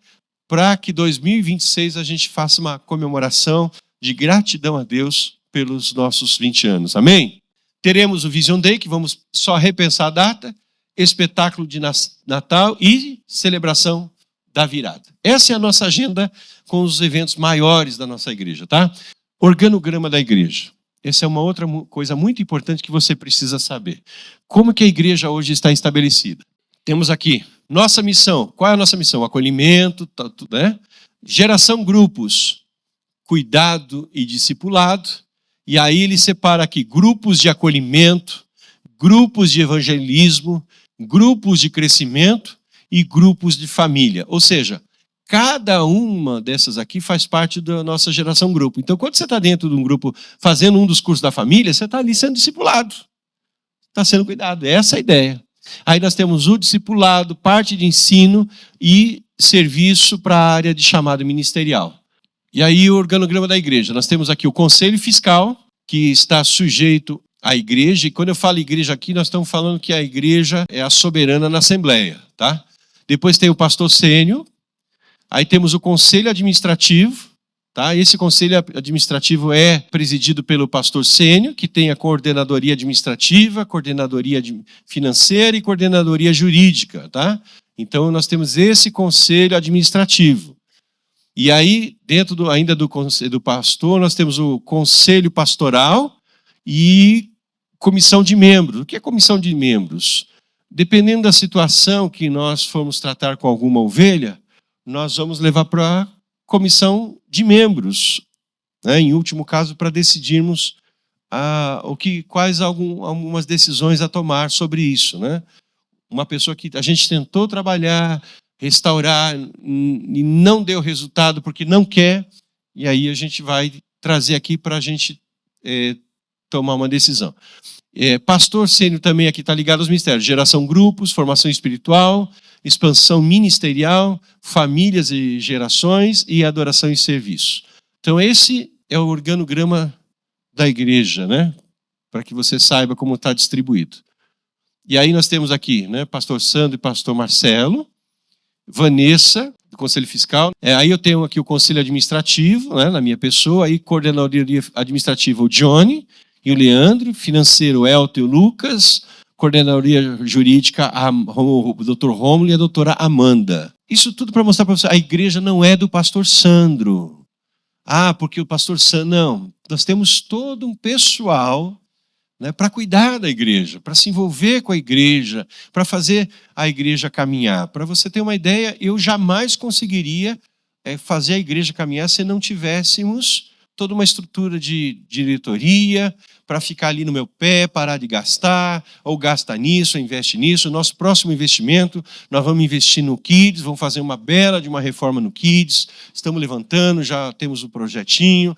para que 2026 a gente faça uma comemoração de gratidão a Deus pelos nossos 20 anos. Amém? Teremos o Vision Day, que vamos só repensar a data, espetáculo de Natal e celebração da virada. Essa é a nossa agenda com os eventos maiores da nossa igreja, tá? Organograma da igreja. Essa é uma outra coisa muito importante que você precisa saber. Como que a igreja hoje está estabelecida? Temos aqui nossa missão. Qual é a nossa missão? Acolhimento, né? Geração grupos, cuidado e discipulado. E aí ele separa aqui grupos de acolhimento, grupos de evangelismo, grupos de crescimento e grupos de família. Ou seja, cada uma dessas aqui faz parte da nossa geração grupo. Então, quando você está dentro de um grupo fazendo um dos cursos da família, você está ali sendo discipulado. Está sendo cuidado. Essa é a ideia. Aí nós temos o discipulado, parte de ensino e serviço para a área de chamado ministerial. E aí o organograma da igreja. Nós temos aqui o conselho fiscal, que está sujeito à igreja. E quando eu falo igreja aqui, nós estamos falando que a igreja é a soberana na assembleia, tá? Depois tem o pastor sênior. Aí temos o conselho administrativo, tá? Esse conselho administrativo é presidido pelo pastor sênior, que tem a coordenadoria administrativa, coordenadoria financeira e coordenadoria jurídica, tá? Então nós temos esse conselho administrativo. E aí, dentro ainda do conselho do pastor, nós temos o conselho pastoral e comissão de membros. O que é comissão de membros? Dependendo da situação que nós formos tratar com alguma ovelha, nós vamos levar para a comissão de membros, né? Em último caso, para decidirmos quais algumas decisões a tomar sobre isso, né? Uma pessoa que a gente tentou trabalhar, restaurar e não deu resultado porque não quer, e aí a gente vai trazer aqui para a gente tomar uma decisão. Pastor sênior também aqui está ligado aos ministérios, geração grupos, formação espiritual, expansão ministerial, famílias e gerações e adoração e serviço. Então esse é o organograma da igreja, né? Para que você saiba como está distribuído. E aí nós temos aqui, né, pastor Sandro e pastor Marcelo, Vanessa, do Conselho Fiscal. Aí eu tenho aqui o Conselho Administrativo, né, na minha pessoa, aí coordenadoria administrativa o Johnny e o Leandro, financeiro o Elton e o Lucas, coordenadoria jurídica o Dr. Rômulo e a doutora Amanda. Isso tudo para mostrar para você, a igreja não é do pastor Sandro. Porque o pastor Sandro... Não, nós temos todo um pessoal, né, para cuidar da igreja, para se envolver com a igreja, para fazer a igreja caminhar. Para você ter uma ideia, eu jamais conseguiria fazer a igreja caminhar se não tivéssemos toda uma estrutura de diretoria para ficar ali no meu pé, parar de gastar, ou gasta nisso, ou investe nisso. Nosso próximo investimento, nós vamos investir no Kids, vamos fazer uma bela de uma reforma no Kids, estamos levantando, já temos o projetinho,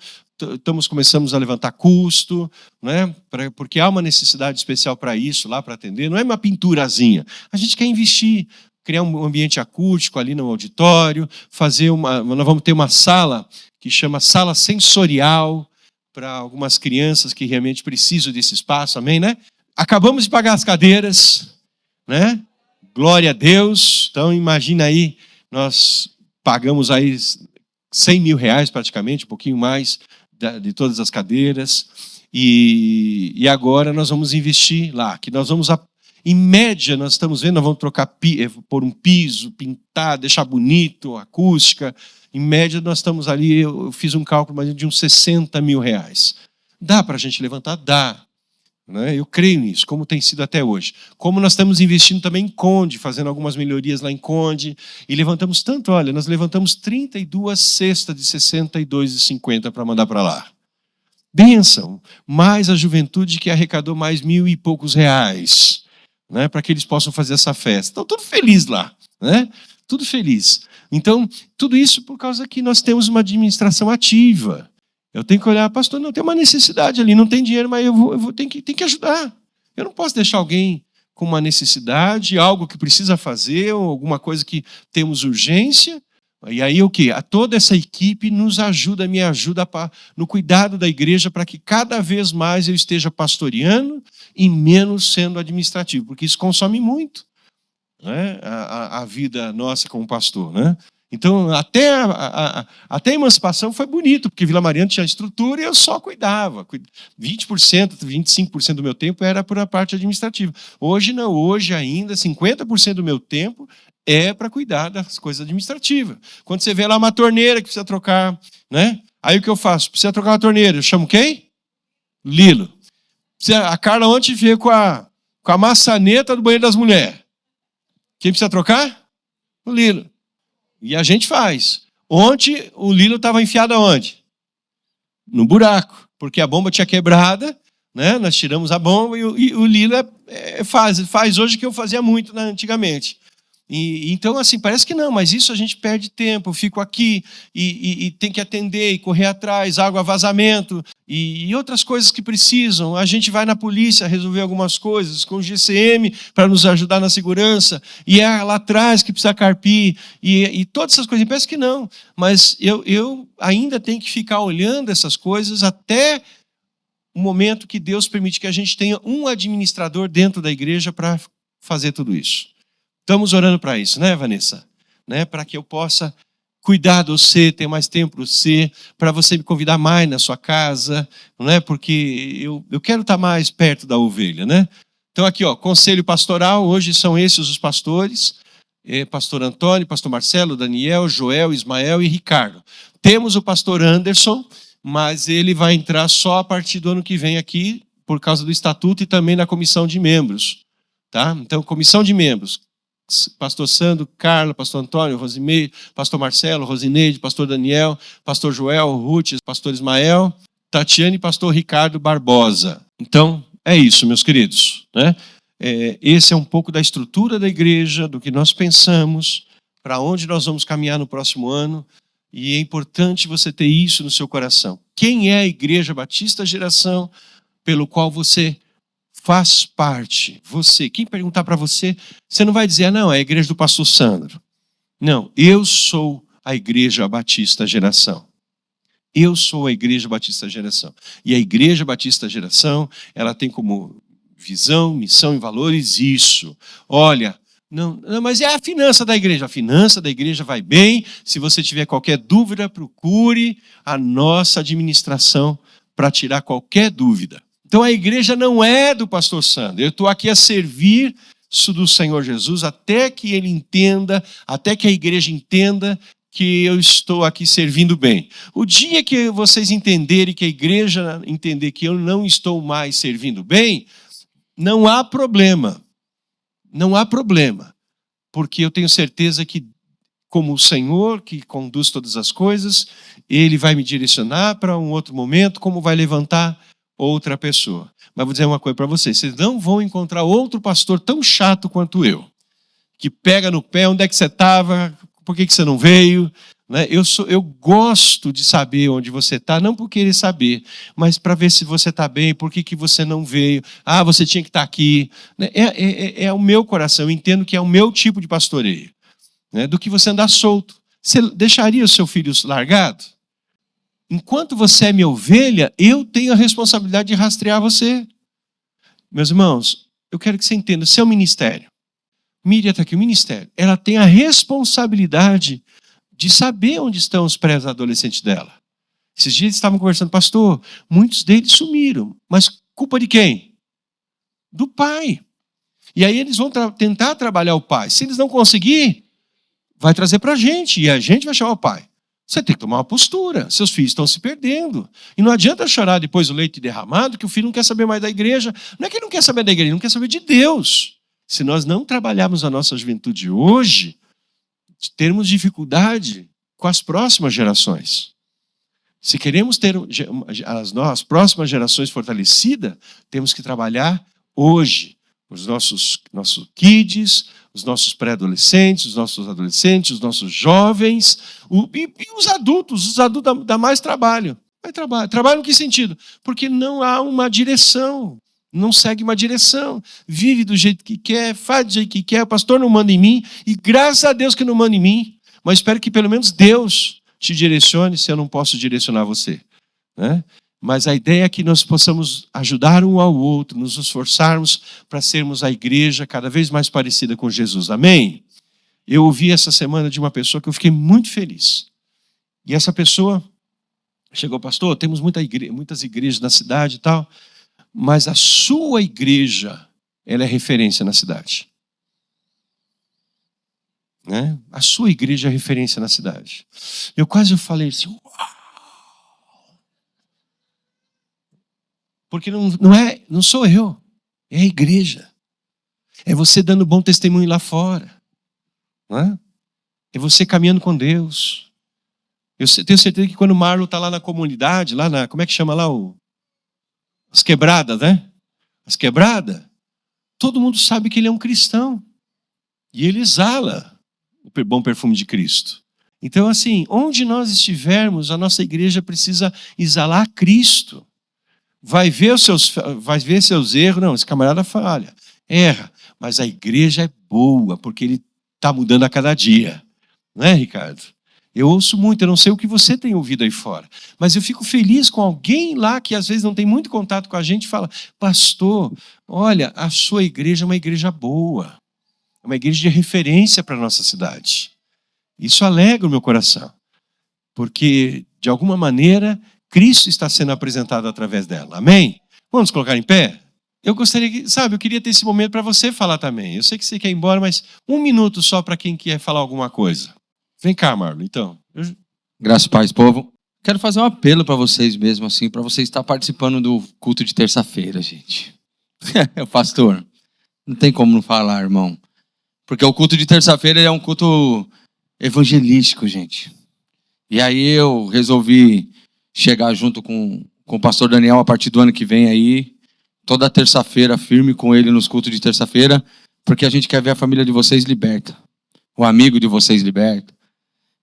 começamos a levantar custo, né? Porque há uma necessidade especial para isso, lá para atender. Não é uma pinturazinha. A gente quer investir, criar um ambiente acústico ali no auditório, nós vamos ter uma sala que chama sala sensorial para algumas crianças que realmente precisam desse espaço, amém, né? Acabamos de pagar as cadeiras, né? Glória a Deus. Então imagina aí, nós pagamos aí 100 mil reais praticamente, um pouquinho mais, de todas as cadeiras, e agora nós vamos investir lá, que nós vamos, em média, nós estamos vendo, nós vamos pôr um piso, pintar, deixar bonito, acústica, em média nós estamos ali, eu fiz um cálculo mais de uns 60 mil reais. Dá para a gente levantar? Dá. Né? Eu creio nisso, como tem sido até hoje. Como nós estamos investindo também em Conde, fazendo algumas melhorias lá em Conde, e levantamos tanto, nós levantamos 32 cestas de 62,50 para mandar para lá. Bênção. Mais a juventude que arrecadou mais 1.000 e poucos reais, né, para que eles possam fazer essa festa. Estão tudo feliz lá, né? Tudo feliz. Então, tudo isso por causa que nós temos uma administração ativa. Eu tenho que olhar, pastor, não tem uma necessidade ali, não tem dinheiro, mas tenho que ajudar. Eu não posso deixar alguém com uma necessidade, algo que precisa fazer, ou alguma coisa que temos urgência. E aí o quê? Toda essa equipe nos ajuda, me ajuda no cuidado da igreja para que cada vez mais eu esteja pastoreando e menos sendo administrativo, porque isso consome muito, né, a vida nossa como pastor, né? Então, até a emancipação foi bonito, porque Vila Mariana tinha estrutura e eu só cuidava. 20%, 25% do meu tempo era por a parte administrativa. Hoje não, hoje ainda 50% do meu tempo é para cuidar das coisas administrativas. Quando você vê lá uma torneira que precisa trocar, né? Aí o que eu faço? Precisa trocar uma torneira, eu chamo quem? Lilo. A Carla ontem veio com a maçaneta do banheiro das mulheres. Quem precisa trocar? O Lilo. E a gente faz. Ontem o Lilo estava enfiado aonde? No buraco, porque a bomba tinha quebrada, né? Nós tiramos a bomba e o Lilo faz hoje o que eu fazia muito, né, antigamente. Então, assim, parece que não, mas isso a gente perde tempo. Eu fico aqui e tem que atender e correr atrás, água, vazamento e outras coisas que precisam. A gente vai na polícia resolver algumas coisas com o GCM para nos ajudar na segurança, e é lá atrás que precisa carpir e todas essas coisas. Parece que não, mas eu ainda tenho que ficar olhando essas coisas até o momento que Deus permite que a gente tenha um administrador dentro da igreja para fazer tudo isso. Estamos orando para isso, né, Vanessa? Né? Para que eu possa cuidar de você, ter mais tempo para você, para você me convidar mais na sua casa, não é? Porque eu quero estar mais perto da ovelha, né? Então aqui, ó, conselho pastoral, hoje são esses os pastores, pastor Antônio, pastor Marcelo, Daniel, Joel, Ismael e Ricardo. Temos o pastor Anderson, mas ele vai entrar só a partir do ano que vem aqui, por causa do estatuto e também na comissão de membros, tá? Então, comissão de membros. Pastor Sandro, Carla, pastor Antônio, Rosimei, pastor Marcelo, Rosineide, pastor Daniel, pastor Joel, Ruth, pastor Ismael, Tatiane e pastor Ricardo Barbosa. Então, é isso, meus queridos, né? Esse é um pouco da estrutura da igreja, do que nós pensamos, para onde nós vamos caminhar no próximo ano, e é importante você ter isso no seu coração. Quem é a Igreja Batista Geração, pelo qual você faz parte? Você, quem perguntar para você, você não vai dizer, não, é a igreja do pastor Sandro. Não, eu sou a Igreja Batista Geração. Eu sou a Igreja Batista Geração. E a Igreja Batista Geração, ela tem como visão, missão e valores isso. Olha, não, mas é a finança da igreja. A finança da igreja vai bem. Se você tiver qualquer dúvida, procure a nossa administração para tirar qualquer dúvida. Então a igreja não é do pastor Sandro. Eu estou aqui a servir do Senhor Jesus até que ele entenda, até que a igreja entenda que eu estou aqui servindo bem. O dia que vocês entenderem, que a igreja entender que eu não estou mais servindo bem, não há problema. Não há problema. Porque eu tenho certeza que, como o Senhor que conduz todas as coisas, ele vai me direcionar para um outro momento, como vai levantar outra pessoa. Mas vou dizer uma coisa para vocês, vocês não vão encontrar outro pastor tão chato quanto eu, que pega no pé, onde é que você estava, por que você não veio, né? Eu gosto de saber onde você está, não por querer saber, mas para ver se você está bem, por que você não veio, você tinha que estar aqui. É o meu coração, eu entendo que é o meu tipo de pastoreio, né? Do que você andar solto. Você deixaria o seu filho largado? Enquanto você é minha ovelha, eu tenho a responsabilidade de rastrear você. Meus irmãos, eu quero que você entenda, seu ministério, Miriam está aqui, o ministério, ela tem a responsabilidade de saber onde estão os pré-adolescentes dela. Esses dias eles estavam conversando, pastor, muitos deles sumiram, mas culpa de quem? Do pai. E aí eles vão tentar trabalhar o pai. Se eles não conseguir, vai trazer para a gente, e a gente vai chamar o pai. Você tem que tomar uma postura. Seus filhos estão se perdendo. E não adianta chorar depois do leite derramado, que o filho não quer saber mais da igreja. Não é que ele não quer saber da igreja, ele não quer saber de Deus. Se nós não trabalharmos a nossa juventude hoje, termos dificuldade com as próximas gerações. Se queremos ter as próximas gerações fortalecidas, temos que trabalhar hoje. Os nossos kids, os nossos pré-adolescentes, os nossos adolescentes, os nossos jovens, e os adultos dá mais trabalho. Trabalho em que sentido? Porque não há uma direção, não segue uma direção, vive do jeito que quer, faz do jeito que quer, o pastor não manda em mim, e graças a Deus que não manda em mim, mas espero que pelo menos Deus te direcione se eu não posso direcionar você, né? Mas a ideia é que nós possamos ajudar um ao outro, nos esforçarmos para sermos a igreja cada vez mais parecida com Jesus. Amém? Eu ouvi essa semana de uma pessoa que eu fiquei muito feliz. E essa pessoa chegou, pastor, temos muitas igrejas na cidade e tal, mas a sua igreja, ela é referência na cidade. Né? A sua igreja é referência na cidade. Eu quase falei assim, uau! Porque não sou eu, é a igreja. É você dando bom testemunho lá fora. Não é? É você caminhando com Deus. Eu tenho certeza que quando o Marlon está lá na comunidade, como é que chama lá? As quebradas, né? As quebradas. Todo mundo sabe que ele é um cristão. E ele exala o bom perfume de Cristo. Então, assim, onde nós estivermos, a nossa igreja precisa exalar Cristo. Vai ver seus erros. Não, esse camarada falha, erra. Mas a igreja é boa, porque ele está mudando a cada dia. Não é, Ricardo? Eu ouço muito, eu não sei o que você tem ouvido aí fora. Mas eu fico feliz com alguém lá que às vezes não tem muito contato com a gente e fala, pastor, olha, a sua igreja é uma igreja boa. É uma igreja de referência para a nossa cidade. Isso alegra o meu coração. Porque, de alguma maneira, Cristo está sendo apresentado através dela. Amém? Vamos colocar em pé? Eu gostaria que, eu queria ter esse momento para você falar também. Eu sei que você quer ir embora, mas 1 minuto só para quem quer falar alguma coisa. Vem cá, Marlon, então. Graças a paz, povo. Quero fazer um apelo para vocês mesmo, assim, para vocês estar participando do culto de terça-feira, gente. Pastor, não tem como não falar, irmão. Porque o culto de terça-feira é um culto evangelístico, gente. E aí eu resolvi chegar junto com o pastor Daniel a partir do ano que vem aí, toda terça-feira, firme com ele nos cultos de terça-feira, porque a gente quer ver a família de vocês liberta, o amigo de vocês liberta.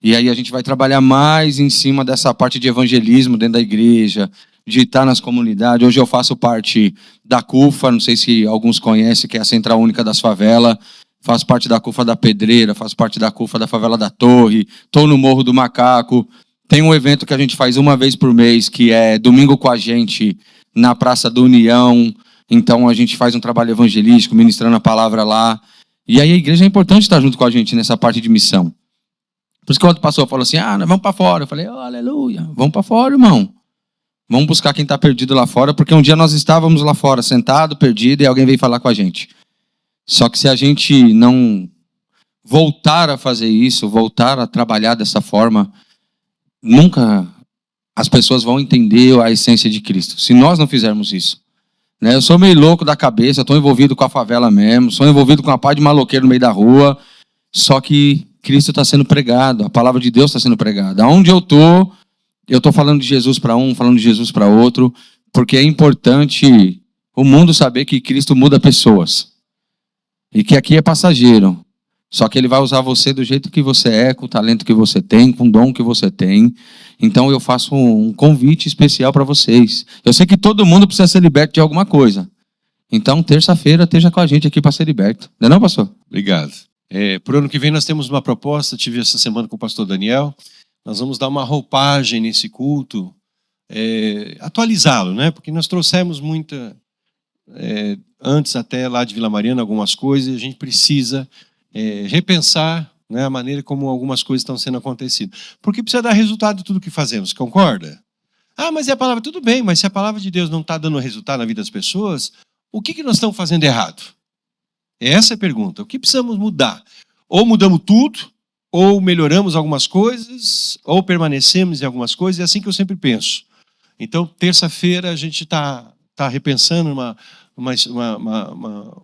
E aí a gente vai trabalhar mais em cima dessa parte de evangelismo dentro da igreja, de estar nas comunidades. Hoje eu faço parte da CUFA, não sei se alguns conhecem, que é a Central Única das Favelas. Faço parte da CUFA da Pedreira, faço parte da CUFA da Favela da Torre, estou no Morro do Macaco. Tem um evento que a gente faz uma vez por mês, que é Domingo com a Gente, na Praça da União. Então a gente faz um trabalho evangelístico, ministrando a palavra lá. E aí a igreja é importante estar junto com a gente nessa parte de missão. Por isso que quando o pastor falou assim, nós vamos para fora. Eu falei, aleluia, vamos para fora, irmão. Vamos buscar quem está perdido lá fora, porque um dia nós estávamos lá fora, sentado, perdido, e alguém veio falar com a gente. Só que se a gente não voltar a fazer isso, voltar a trabalhar dessa forma, nunca as pessoas vão entender a essência de Cristo. Se nós não fizermos isso. Né? Eu sou meio louco da cabeça, estou envolvido com a favela mesmo, sou envolvido com a pá de maloqueiro no meio da rua, só que Cristo está sendo pregado, a palavra de Deus está sendo pregada. Aonde eu estou falando de Jesus para um, falando de Jesus para outro, porque é importante o mundo saber que Cristo muda pessoas. E que aqui é passageiro. Só que ele vai usar você do jeito que você é, com o talento que você tem, com o dom que você tem. Então eu faço um convite especial para vocês. Eu sei que todo mundo precisa ser liberto de alguma coisa. Então, terça-feira, esteja com a gente aqui para ser liberto. Não é não, pastor? Obrigado. Por ano que vem nós temos uma proposta, tive essa semana com o pastor Daniel. Nós vamos dar uma roupagem nesse culto, atualizá-lo, né? Porque nós trouxemos antes até lá de Vila Mariana algumas coisas, a gente precisa repensar, né, a maneira como algumas coisas estão sendo acontecidas. Porque precisa dar resultado de tudo que fazemos, concorda? Mas é a palavra, tudo bem, mas se a palavra de Deus não está dando resultado na vida das pessoas, o que nós estamos fazendo errado? Essa é a pergunta. O que precisamos mudar? Ou mudamos tudo, ou melhoramos algumas coisas, ou permanecemos em algumas coisas, é assim que eu sempre penso. Então, terça-feira a gente está repensando uma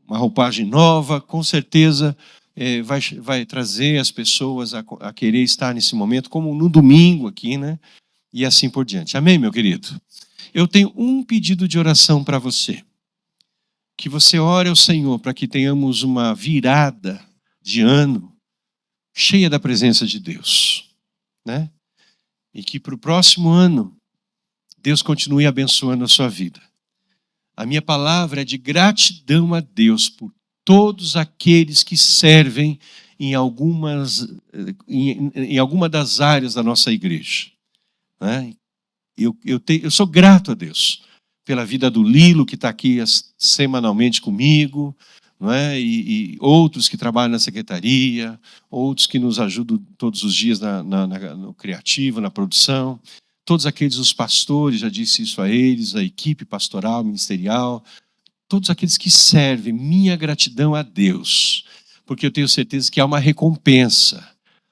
roupagem nova, com certeza vai trazer as pessoas a querer estar nesse momento, como no domingo aqui, né? e assim por diante. Amém, meu querido? Eu tenho um pedido de oração para você. Que você ore ao Senhor para que tenhamos uma virada de ano cheia da presença de Deus, né? E que para o próximo ano Deus continue abençoando a sua vida. A minha palavra é de gratidão a Deus por todos aqueles que servem em alguma das áreas da nossa igreja, né? Eu sou grato a Deus pela vida do Lilo, que está aqui semanalmente comigo, não é? E outros que trabalham na secretaria, outros que nos ajudam todos os dias no criativo, na produção. Todos aqueles, os pastores, já disse isso a eles, a equipe pastoral, ministerial, todos aqueles que servem, minha gratidão a Deus, porque eu tenho certeza que há uma recompensa.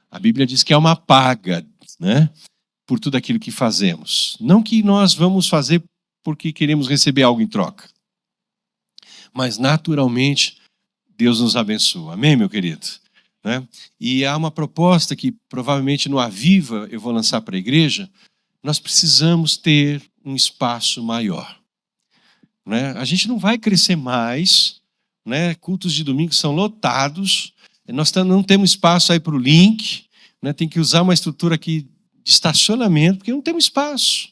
A Bíblia diz que há uma paga, né, por tudo aquilo que fazemos. Não que nós vamos fazer porque queremos receber algo em troca, mas naturalmente Deus nos abençoa. Amém, meu querido? Né? E há uma proposta que provavelmente no Aviva eu vou lançar para a igreja. Nós precisamos ter um espaço maior, né? A gente não vai crescer mais, né? Cultos de domingo são lotados, nós não temos espaço aí para o link, né? Tem que usar uma estrutura aqui de estacionamento, porque não temos espaço,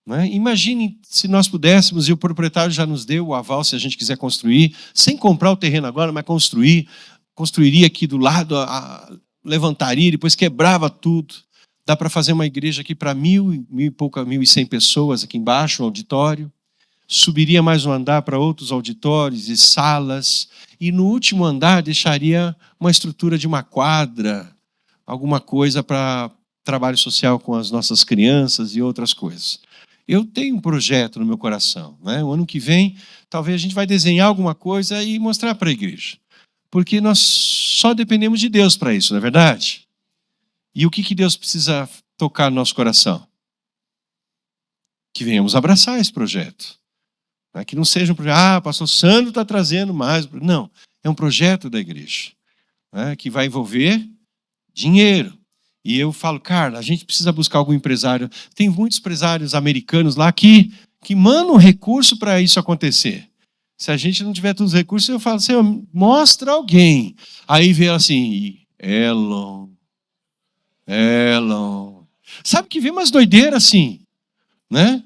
né? Imagine se nós pudéssemos, e o proprietário já nos deu o aval, se a gente quiser construir, sem comprar o terreno agora, mas construiria aqui do lado, levantaria, depois quebrava tudo. Dá para fazer uma igreja aqui para 1.100 pessoas aqui embaixo, um auditório. Subiria mais um andar para outros auditórios e salas. E no último andar deixaria uma estrutura de uma quadra, alguma coisa para trabalho social com as nossas crianças e outras coisas. Eu tenho um projeto no meu coração, né? O ano que vem, talvez a gente vai desenhar alguma coisa e mostrar para a igreja. Porque nós só dependemos de Deus para isso, não é verdade? E o que Deus precisa tocar no nosso coração? Que venhamos abraçar esse projeto. Que não seja um projeto, pastor Sandro está trazendo mais. Não, é um projeto da igreja, né, que vai envolver dinheiro. E eu falo, Carla, a gente precisa buscar algum empresário. Tem muitos empresários americanos lá que mandam recurso para isso acontecer. Se a gente não tiver todos os recursos, eu falo, Senhor, mostra alguém. Aí vem assim, Elon. Sabe que vem umas doideiras assim, né?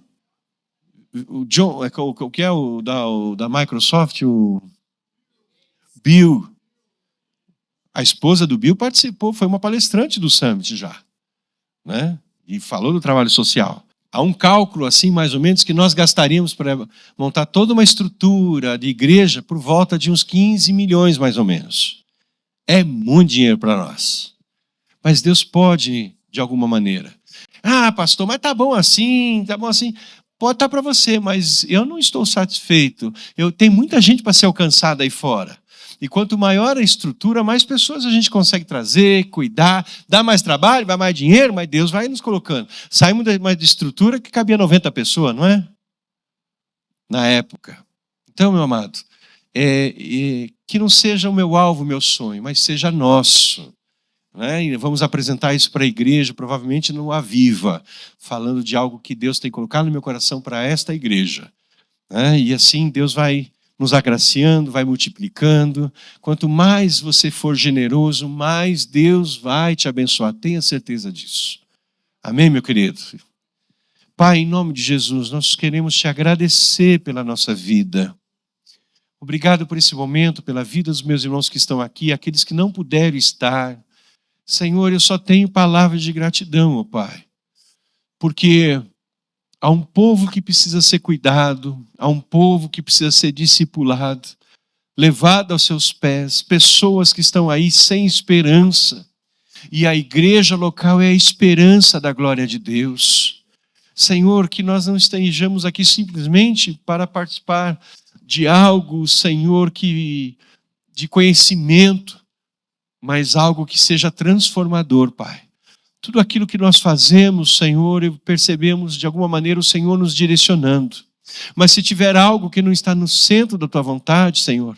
O John, o que é o da Microsoft, o Bill. A esposa do Bill participou, foi uma palestrante do Summit já, né? E falou do trabalho social. Há um cálculo assim, mais ou menos, que nós gastaríamos para montar toda uma estrutura de igreja por volta de uns 15 milhões, mais ou menos. É muito dinheiro para nós. Mas Deus pode, de alguma maneira. Ah, pastor, mas tá bom assim. Pode estar para você, mas eu não estou satisfeito. Tem muita gente para ser alcançada aí fora. E quanto maior a estrutura, mais pessoas a gente consegue trazer, cuidar, dá mais trabalho, vai mais dinheiro, mas Deus vai nos colocando. Saímos de estrutura que cabia 90 pessoas, não é? Na época. Então, meu amado, que não seja o meu alvo, o meu sonho, mas seja nosso. Né? E vamos apresentar isso para a igreja, provavelmente no Aviva, falando de algo que Deus tem colocado no meu coração para esta igreja. Né? E assim Deus vai nos agraciando, vai multiplicando. Quanto mais você for generoso, mais Deus vai te abençoar. Tenha certeza disso. Amém, meu querido? Pai, em nome de Jesus, nós queremos te agradecer pela nossa vida. Obrigado por esse momento, pela vida dos meus irmãos que estão aqui, aqueles que não puderam estar. Senhor, eu só tenho palavras de gratidão, ó Pai, porque há um povo que precisa ser cuidado, há um povo que precisa ser discipulado, levado aos seus pés, pessoas que estão aí sem esperança, e a igreja local é a esperança da glória de Deus. Senhor, que nós não estejamos aqui simplesmente para participar de algo, Senhor, de conhecimento, mas algo que seja transformador, Pai. Tudo aquilo que nós fazemos, Senhor, percebemos de alguma maneira o Senhor nos direcionando. Mas se tiver algo que não está no centro da Tua vontade, Senhor,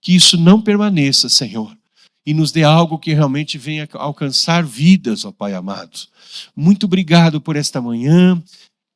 que isso não permaneça, Senhor. e nos dê algo que realmente venha alcançar vidas, ó Pai amado. Muito obrigado por esta manhã.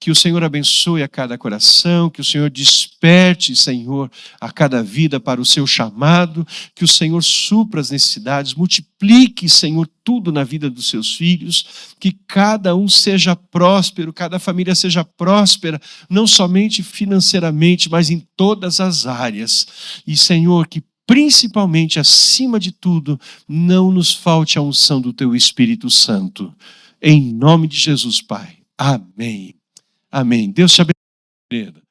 Que o Senhor abençoe a cada coração, que o Senhor desperte, Senhor, a cada vida para o seu chamado, que o Senhor supra as necessidades, multiplique, Senhor, tudo na vida dos seus filhos, que cada um seja próspero, cada família seja próspera, não somente financeiramente, mas em todas as áreas. E, Senhor, que principalmente, acima de tudo, não nos falte a unção do Teu Espírito Santo. Em nome de Jesus, Pai. Amém. Amém. Deus te abençoe, querida.